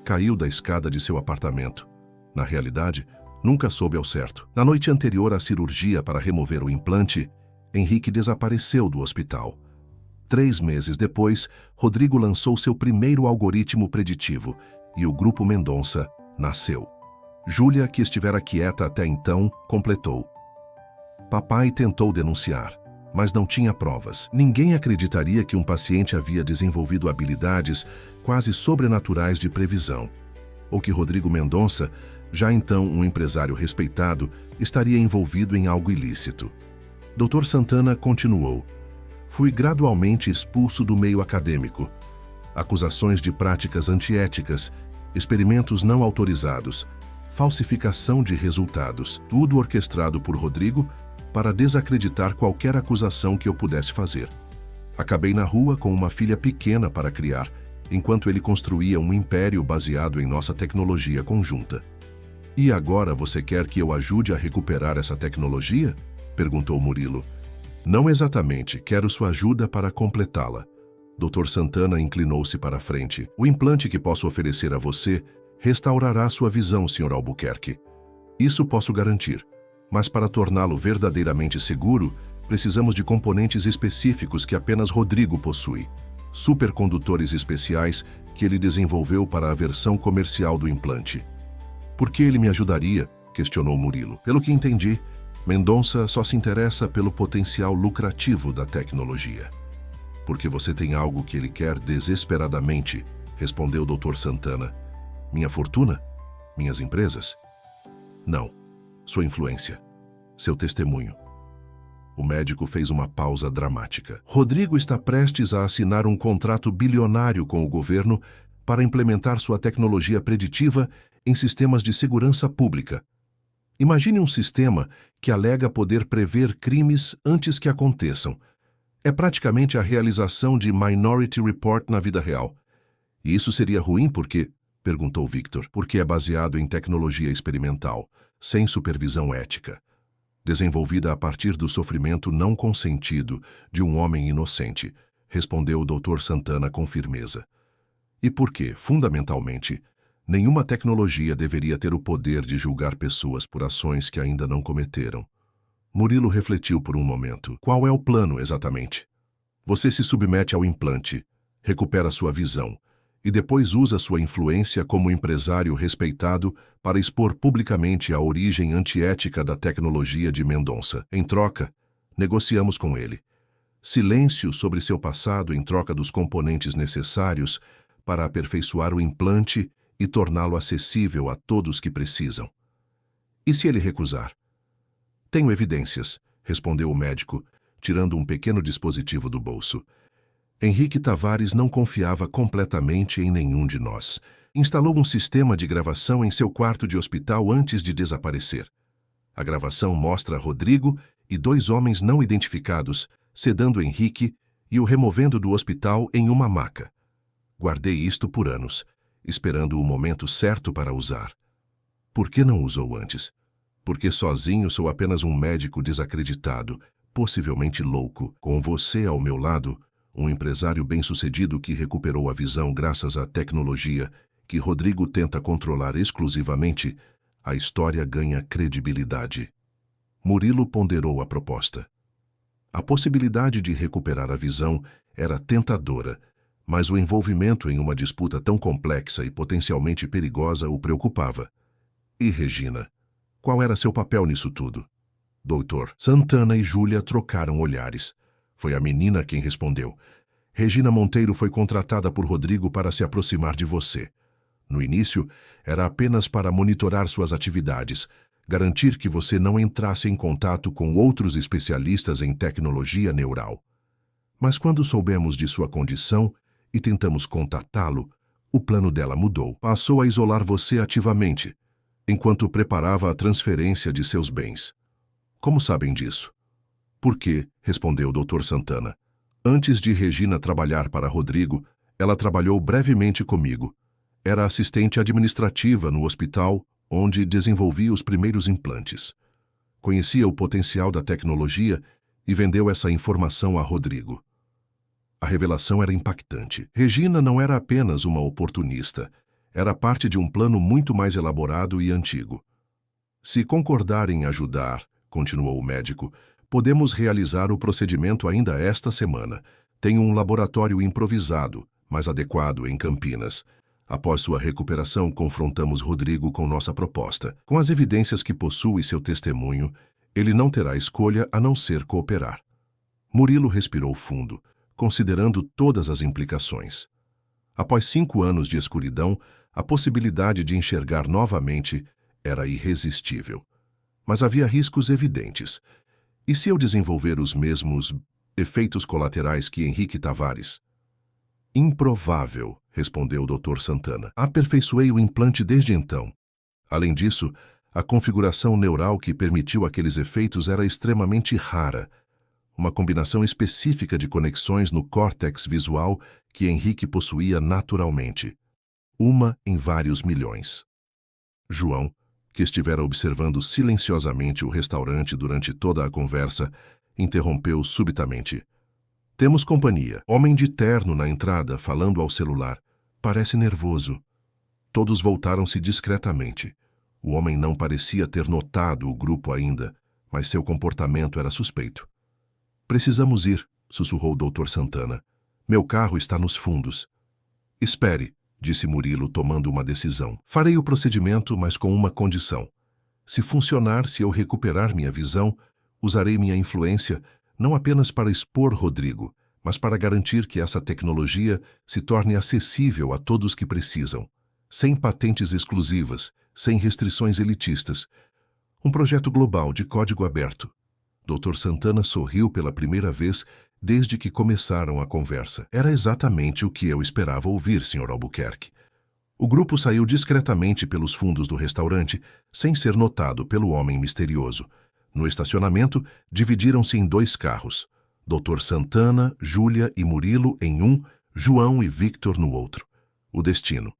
Caiu da escada de seu apartamento. Na realidade, nunca soube ao certo. Na noite anterior à cirurgia para remover o implante, Henrique desapareceu do hospital. 3 meses depois, Rodrigo lançou seu primeiro algoritmo preditivo e o Grupo Mendonça nasceu. Júlia, que estivera quieta até então, completou. Papai tentou denunciar. mas não tinha provas. Ninguém acreditaria que um paciente havia desenvolvido habilidades quase sobrenaturais de previsão, ou que Rodrigo Mendonça, já então um empresário respeitado, estaria envolvido em algo ilícito. Dr. Santana continuou: fui gradualmente expulso do meio acadêmico. Acusações de práticas antiéticas, experimentos não autorizados, falsificação de resultados, tudo orquestrado por Rodrigo para desacreditar qualquer acusação que eu pudesse fazer. Acabei na rua com uma filha pequena para criar, enquanto ele construía um império baseado em nossa tecnologia conjunta. E agora você quer que eu ajude a recuperar essa tecnologia? Perguntou Murilo. Não exatamente, quero sua ajuda para completá-la. Dr. Santana inclinou-se para a frente. O implante que posso oferecer a você restaurará sua visão, Sr. Albuquerque. Isso posso garantir. Mas para torná-lo verdadeiramente seguro, precisamos de componentes específicos que apenas Rodrigo possui. Supercondutores especiais que ele desenvolveu para a versão comercial do implante. Por que ele me ajudaria? Questionou Murilo. Pelo que entendi, Mendonça só se interessa pelo potencial lucrativo da tecnologia. Porque você tem algo que ele quer desesperadamente, respondeu Dr. Santana. Minha fortuna? Minhas empresas? Não. Sua influência. Seu testemunho. O médico fez uma pausa dramática. Rodrigo está prestes a assinar um contrato bilionário com o governo para implementar sua tecnologia preditiva em sistemas de segurança pública. Imagine um sistema que alega poder prever crimes antes que aconteçam. É praticamente a realização de Minority Report na vida real. E isso seria ruim porque, perguntou Victor, porque é baseado em tecnologia experimental, sem supervisão ética, desenvolvida a partir do sofrimento não consentido de um homem inocente, respondeu o Dr. Santana com firmeza. E porque, fundamentalmente, nenhuma tecnologia deveria ter o poder de julgar pessoas por ações que ainda não cometeram. Murilo refletiu por um momento. Qual é o plano, exatamente? Você se submete ao implante, recupera sua visão, e depois usa sua influência como empresário respeitado para expor publicamente a origem antiética da tecnologia de Mendonça. Em troca, negociamos com ele. Silêncio sobre seu passado em troca dos componentes necessários para aperfeiçoar o implante e torná-lo acessível a todos que precisam. E se ele recusar? Tenho evidências, respondeu o médico, tirando um pequeno dispositivo do bolso. Henrique Tavares não confiava completamente em nenhum de nós. Instalou um sistema de gravação em seu quarto de hospital antes de desaparecer. A gravação mostra Rodrigo e 2 homens não identificados sedando Henrique e o removendo do hospital em uma maca. Guardei isto por anos, esperando o momento certo para usar. Por que não usou antes? Porque sozinho sou apenas um médico desacreditado, possivelmente louco. Com você ao meu lado, um empresário bem-sucedido que recuperou a visão graças à tecnologia que Rodrigo tenta controlar exclusivamente, a história ganha credibilidade. Murilo ponderou a proposta. A possibilidade de recuperar a visão era tentadora, mas o envolvimento em uma disputa tão complexa e potencialmente perigosa o preocupava. E Regina? Qual era seu papel nisso tudo? Doutor Santana e Júlia trocaram olhares. Foi a menina quem respondeu. Regina Monteiro foi contratada por Rodrigo para se aproximar de você. No início, era apenas para monitorar suas atividades, garantir que você não entrasse em contato com outros especialistas em tecnologia neural. Mas quando soubemos de sua condição e tentamos contatá-lo, o plano dela mudou. Passou a isolar você ativamente, enquanto preparava a transferência de seus bens. Como sabem disso? Por quê? Respondeu o Dr. Santana. Antes de Regina trabalhar para Rodrigo, ela trabalhou brevemente comigo. Era assistente administrativa no hospital, onde desenvolvia os primeiros implantes. Conhecia o potencial da tecnologia e vendeu essa informação a Rodrigo. A revelação era impactante. Regina não era apenas uma oportunista, era parte de um plano muito mais elaborado e antigo. Se concordar em ajudar, continuou o médico, podemos realizar o procedimento ainda esta semana. Tenho um laboratório improvisado, mas adequado em Campinas. Após sua recuperação, confrontamos Rodrigo com nossa proposta. Com as evidências que possui seu testemunho, ele não terá escolha a não ser cooperar. Murilo respirou fundo, considerando todas as implicações. Após 5 anos de escuridão, a possibilidade de enxergar novamente era irresistível. Mas havia riscos evidentes. E se eu desenvolver os mesmos efeitos colaterais que Henrique Tavares? Improvável, respondeu o Dr. Santana. Aperfeiçoei o implante desde então. Além disso, a configuração neural que permitiu aqueles efeitos era extremamente rara, uma combinação específica de conexões no córtex visual que Henrique possuía naturalmente. Uma em vários milhões. João, que estivera observando silenciosamente o restaurante durante toda a conversa, interrompeu subitamente. Temos companhia. Homem de terno na entrada, falando ao celular. Parece nervoso. Todos voltaram-se discretamente. O homem não parecia ter notado o grupo ainda, mas seu comportamento era suspeito. Precisamos ir, sussurrou o Dr. Santana. Meu carro está nos fundos. Espere, disse Murilo, tomando uma decisão. Farei o procedimento, mas com uma condição. Se funcionar, se eu recuperar minha visão, usarei minha influência não apenas para expor Rodrigo, mas para garantir que essa tecnologia se torne acessível a todos que precisam, sem patentes exclusivas, sem restrições elitistas. Um projeto global de código aberto. Dr. Santana sorriu pela primeira vez desde que começaram a conversa. Era exatamente o que eu esperava ouvir, Sr. Albuquerque. O grupo saiu discretamente pelos fundos do restaurante, sem ser notado pelo homem misterioso. No estacionamento, dividiram-se em 2 carros. Dr. Santana, Júlia e Murilo em um, João e Victor no outro. O destino.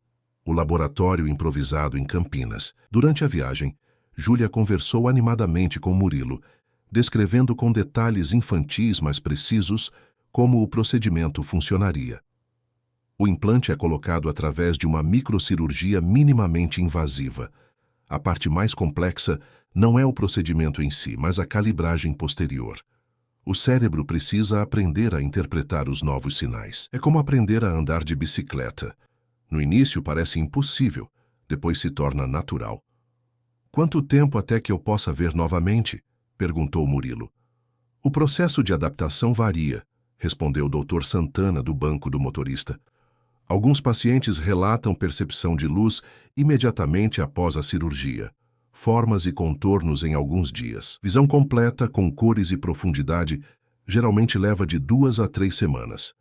O laboratório improvisado em Campinas. Durante a viagem, Júlia conversou animadamente com Murilo, descrevendo com detalhes infantis mas precisos como o procedimento funcionaria. O implante é colocado através de uma microcirurgia minimamente invasiva. A parte mais complexa não é o procedimento em si, mas a calibragem posterior. O cérebro precisa aprender a interpretar os novos sinais. É como aprender a andar de bicicleta. No início parece impossível, depois se torna natural. Quanto tempo até que eu possa ver novamente? Perguntou Murilo. O processo de adaptação varia, respondeu o Dr. Santana do banco do motorista. Alguns pacientes relatam percepção de luz imediatamente após a cirurgia, formas e contornos em alguns dias. Visão completa, com cores e profundidade, geralmente leva de 2 a 3 semanas.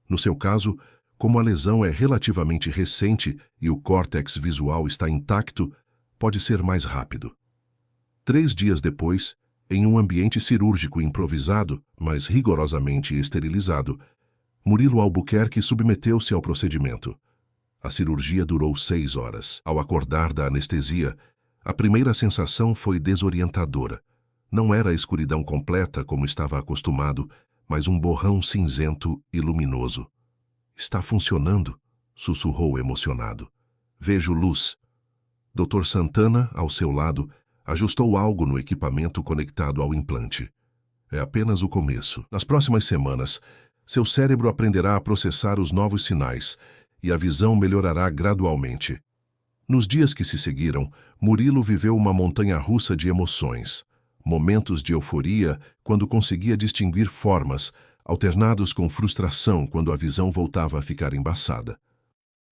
No seu caso, como a lesão é relativamente recente e o córtex visual está intacto, pode ser mais rápido. 3 dias depois, em um ambiente cirúrgico improvisado, mas rigorosamente esterilizado, Murilo Albuquerque submeteu-se ao procedimento. A cirurgia durou 6 horas. Ao acordar da anestesia, a primeira sensação foi desorientadora. Não era a escuridão completa como estava acostumado, mas um borrão cinzento e luminoso. Está funcionando, sussurrou emocionado. Vejo luz. Dr. Santana, ao seu lado, ajustou algo no equipamento conectado ao implante. É apenas o começo. Nas próximas semanas, seu cérebro aprenderá a processar os novos sinais e a visão melhorará gradualmente. Nos dias que se seguiram, Murilo viveu uma montanha-russa de emoções. Momentos de euforia quando conseguia distinguir formas, alternados com frustração quando a visão voltava a ficar embaçada.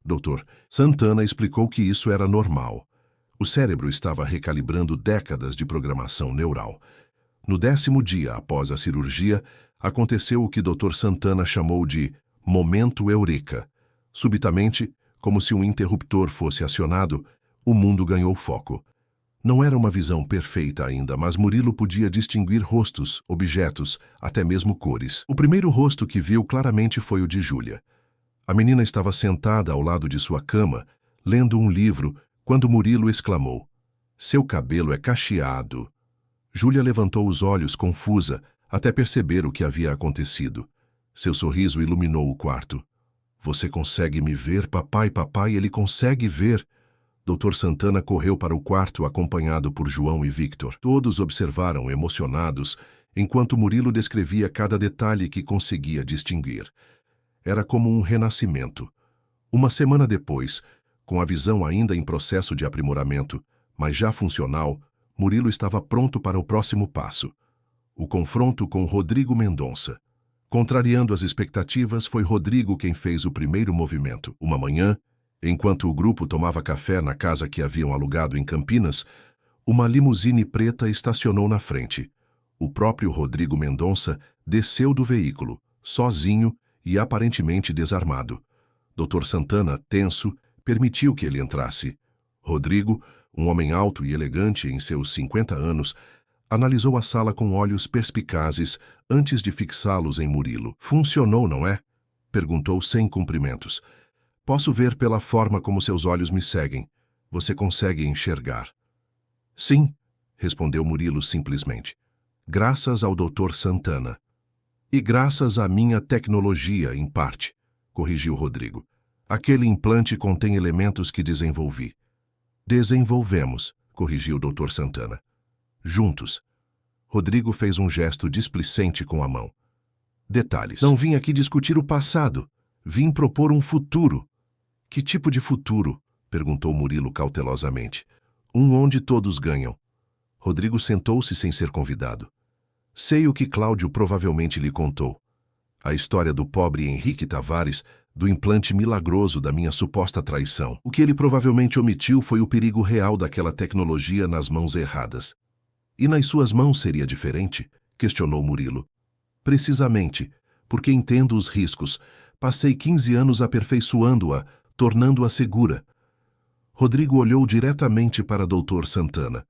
Dr. Santana explicou que isso era normal. O cérebro estava recalibrando décadas de programação neural. No 10º dia após a cirurgia, aconteceu o que Dr. Santana chamou de momento eureka. Subitamente, como se um interruptor fosse acionado, o mundo ganhou foco. Não era uma visão perfeita ainda, mas Murilo podia distinguir rostos, objetos, até mesmo cores. O primeiro rosto que viu claramente foi o de Júlia. A menina estava sentada ao lado de sua cama, lendo um livro, quando Murilo exclamou: "Seu cabelo é cacheado." Júlia levantou os olhos confusa, até perceber o que havia acontecido. Seu sorriso iluminou o quarto. "Você consegue me ver, papai? Papai, ele consegue ver." Dr. Santana correu para o quarto acompanhado por João e Victor. Todos observaram emocionados, enquanto Murilo descrevia cada detalhe que conseguia distinguir. Era como um renascimento. Uma semana depois, com a visão ainda em processo de aprimoramento, mas já funcional, Murilo estava pronto para o próximo passo. O confronto com Rodrigo Mendonça. Contrariando as expectativas, foi Rodrigo quem fez o primeiro movimento. Uma manhã, enquanto o grupo tomava café na casa que haviam alugado em Campinas, uma limusine preta estacionou na frente. O próprio Rodrigo Mendonça desceu do veículo, sozinho e aparentemente desarmado. Dr. Santana, tenso, permitiu que ele entrasse. Rodrigo, um homem alto e elegante em seus 50 anos, analisou a sala com olhos perspicazes antes de fixá-los em Murilo. "Funcionou, não é?" perguntou sem cumprimentos. "Posso ver pela forma como seus olhos me seguem. Você consegue enxergar?" "Sim", respondeu Murilo simplesmente. "Graças ao Dr. Santana." "E graças à minha tecnologia, em parte", corrigiu Rodrigo. "Aquele implante contém elementos que desenvolvi." "Desenvolvemos", corrigiu o Dr. Santana. "Juntos." Rodrigo fez um gesto displicente com a mão. "Detalhes. Não vim aqui discutir o passado. Vim propor um futuro." "Que tipo de futuro?" perguntou Murilo cautelosamente. "Um onde todos ganham." Rodrigo sentou-se sem ser convidado. "Sei o que Cláudio provavelmente lhe contou. A história do pobre Henrique Tavares, do implante milagroso da minha suposta traição. O que ele provavelmente omitiu foi o perigo real daquela tecnologia nas mãos erradas." "E nas suas mãos seria diferente?" questionou Murilo. "Precisamente, porque entendo os riscos. Passei 15 anos aperfeiçoando-a, tornando-a segura." Rodrigo olhou diretamente para Dr. Santana.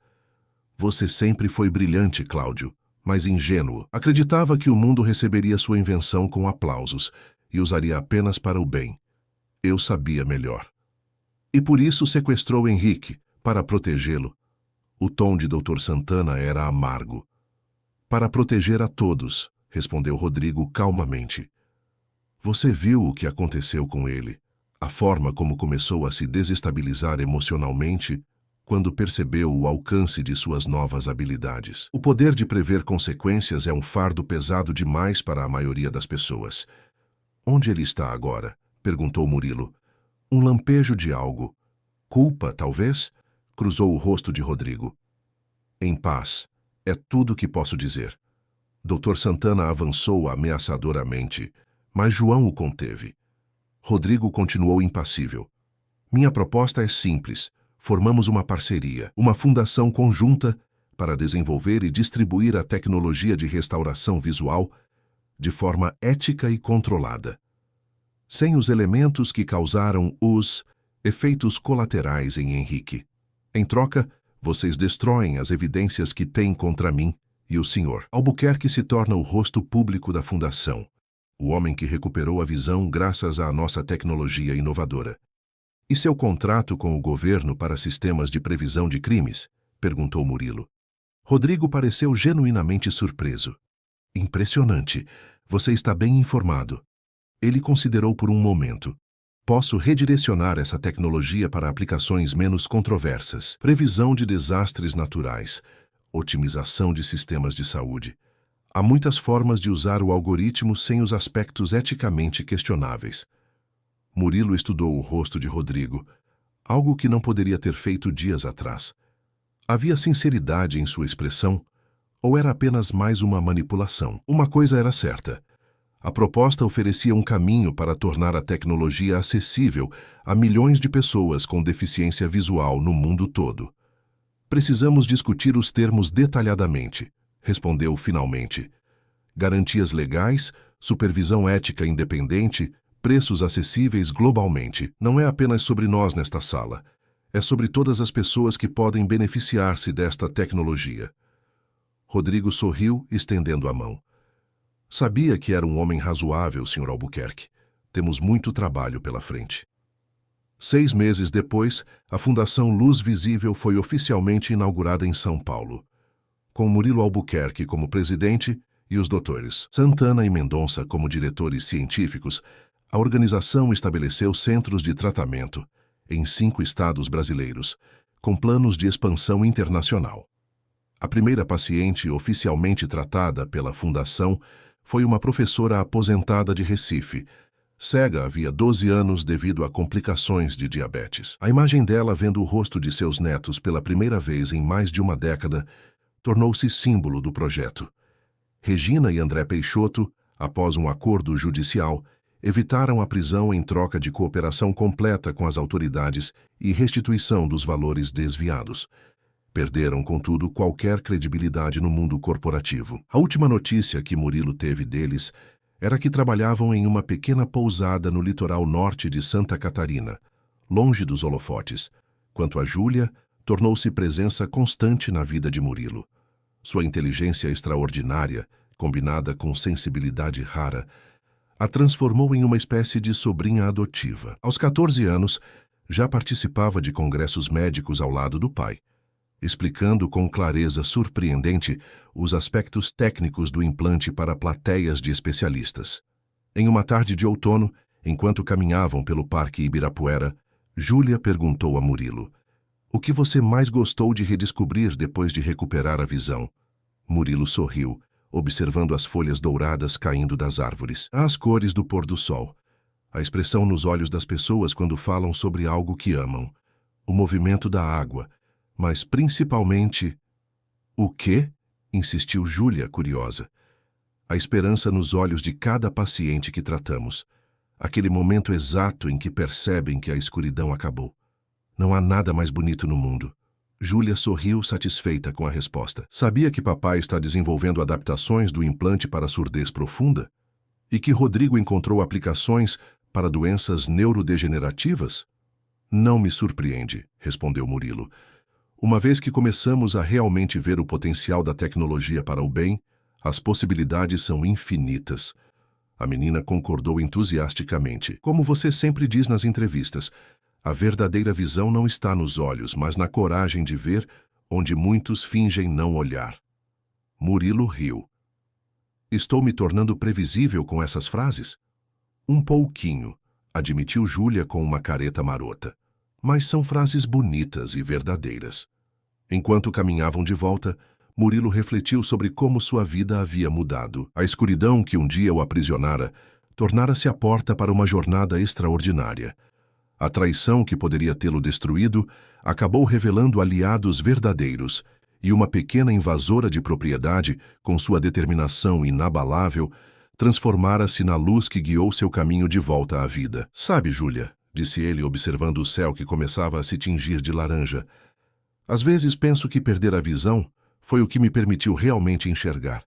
"Você sempre foi brilhante, Cláudio, mas ingênuo. Acreditava que o mundo receberia sua invenção com aplausos e usaria apenas para o bem. Eu sabia melhor. E por isso sequestrou Henrique, para protegê-lo." O tom de Dr. Santana era amargo. "Para proteger a todos", respondeu Rodrigo calmamente. "Você viu o que aconteceu com ele, a forma como começou a se desestabilizar emocionalmente quando percebeu o alcance de suas novas habilidades. O poder de prever consequências é um fardo pesado demais para a maioria das pessoas." "Onde ele está agora?" perguntou Murilo. Um lampejo de algo. "Culpa, talvez?" cruzou o rosto de Rodrigo. "Em paz. É tudo o que posso dizer." Dr. Santana avançou ameaçadoramente, mas João o conteve. Rodrigo continuou impassível. "Minha proposta é simples. Formamos uma parceria, uma fundação conjunta para desenvolver e distribuir a tecnologia de restauração visual de forma ética e controlada, sem os elementos que causaram os efeitos colaterais em Henrique. Em troca, vocês destroem as evidências que têm contra mim e o Sr. Albuquerque se torna o rosto público da fundação, o homem que recuperou a visão graças à nossa tecnologia inovadora." "E seu contrato com o governo para sistemas de previsão de crimes?" perguntou Murilo. Rodrigo pareceu genuinamente surpreso. "Impressionante. Você está bem informado." Ele considerou por um momento. "Posso redirecionar essa tecnologia para aplicações menos controversas. Previsão de desastres naturais, otimização de sistemas de saúde. Há muitas formas de usar o algoritmo sem os aspectos eticamente questionáveis." Murilo estudou o rosto de Rodrigo, algo que não poderia ter feito dias atrás. Havia sinceridade em sua expressão, ou era apenas mais uma manipulação? Uma coisa era certa. A proposta oferecia um caminho para tornar a tecnologia acessível a milhões de pessoas com deficiência visual no mundo todo. "Precisamos discutir os termos detalhadamente", respondeu finalmente. "Garantias legais, supervisão ética independente, preços acessíveis globalmente. Não é apenas sobre nós nesta sala. É sobre todas as pessoas que podem beneficiar-se desta tecnologia." Rodrigo sorriu, estendendo a mão. "Sabia que era um homem razoável, Sr. Albuquerque. Temos muito trabalho pela frente." 6 meses depois, a Fundação Luz Visível foi oficialmente inaugurada em São Paulo, com Murilo Albuquerque como presidente e os doutores Santana e Mendonça como diretores científicos. A organização estabeleceu centros de tratamento em 5 estados brasileiros, com planos de expansão internacional. A primeira paciente oficialmente tratada pela Fundação foi uma professora aposentada de Recife, cega havia 12 anos devido a complicações de diabetes. A imagem dela vendo o rosto de seus netos pela primeira vez em mais de uma década tornou-se símbolo do projeto. Regina e André Peixoto, após um acordo judicial, evitaram a prisão em troca de cooperação completa com as autoridades e restituição dos valores desviados. Perderam, contudo, qualquer credibilidade no mundo corporativo. A última notícia que Murilo teve deles era que trabalhavam em uma pequena pousada no litoral norte de Santa Catarina, longe dos holofotes. Quanto a Júlia, tornou-se presença constante na vida de Murilo. Sua inteligência extraordinária, combinada com sensibilidade rara, a transformou em uma espécie de sobrinha adotiva. Aos 14 anos, já participava de congressos médicos ao lado do pai, explicando com clareza surpreendente os aspectos técnicos do implante para plateias de especialistas. Em uma tarde de outono, enquanto caminhavam pelo Parque Ibirapuera, Júlia perguntou a Murilo: "O que você mais gostou de redescobrir depois de recuperar a visão?" Murilo sorriu, observando as folhas douradas caindo das árvores. As cores do pôr do sol, a expressão nos olhos das pessoas quando falam sobre algo que amam, o movimento da água, mas principalmente... "O quê?" insistiu Júlia, curiosa. "A esperança nos olhos de cada paciente que tratamos. Aquele momento exato em que percebem que a escuridão acabou. Não há nada mais bonito no mundo." Júlia sorriu satisfeita com a resposta. Sabia que papai está desenvolvendo adaptações do implante para surdez profunda? E que Rodrigo encontrou aplicações para doenças neurodegenerativas? "Não me surpreende", respondeu Murilo. "Uma vez que começamos a realmente ver o potencial da tecnologia para o bem, as possibilidades são infinitas." A menina concordou entusiasticamente. "Como você sempre diz nas entrevistas, a verdadeira visão não está nos olhos, mas na coragem de ver onde muitos fingem não olhar." Murilo riu. "Estou me tornando previsível com essas frases?" "Um pouquinho", admitiu Júlia com uma careta marota. "Mas são frases bonitas e verdadeiras." Enquanto caminhavam de volta, Murilo refletiu sobre como sua vida havia mudado. A escuridão que um dia o aprisionara tornara-se a porta para uma jornada extraordinária. A traição que poderia tê-lo destruído acabou revelando aliados verdadeiros, e uma pequena invasora de propriedade, com sua determinação inabalável, transformara-se na luz que guiou seu caminho de volta à vida. "Sabe, Júlia", disse ele, observando o céu que começava a se tingir de laranja, "às vezes penso que perder a visão foi o que me permitiu realmente enxergar.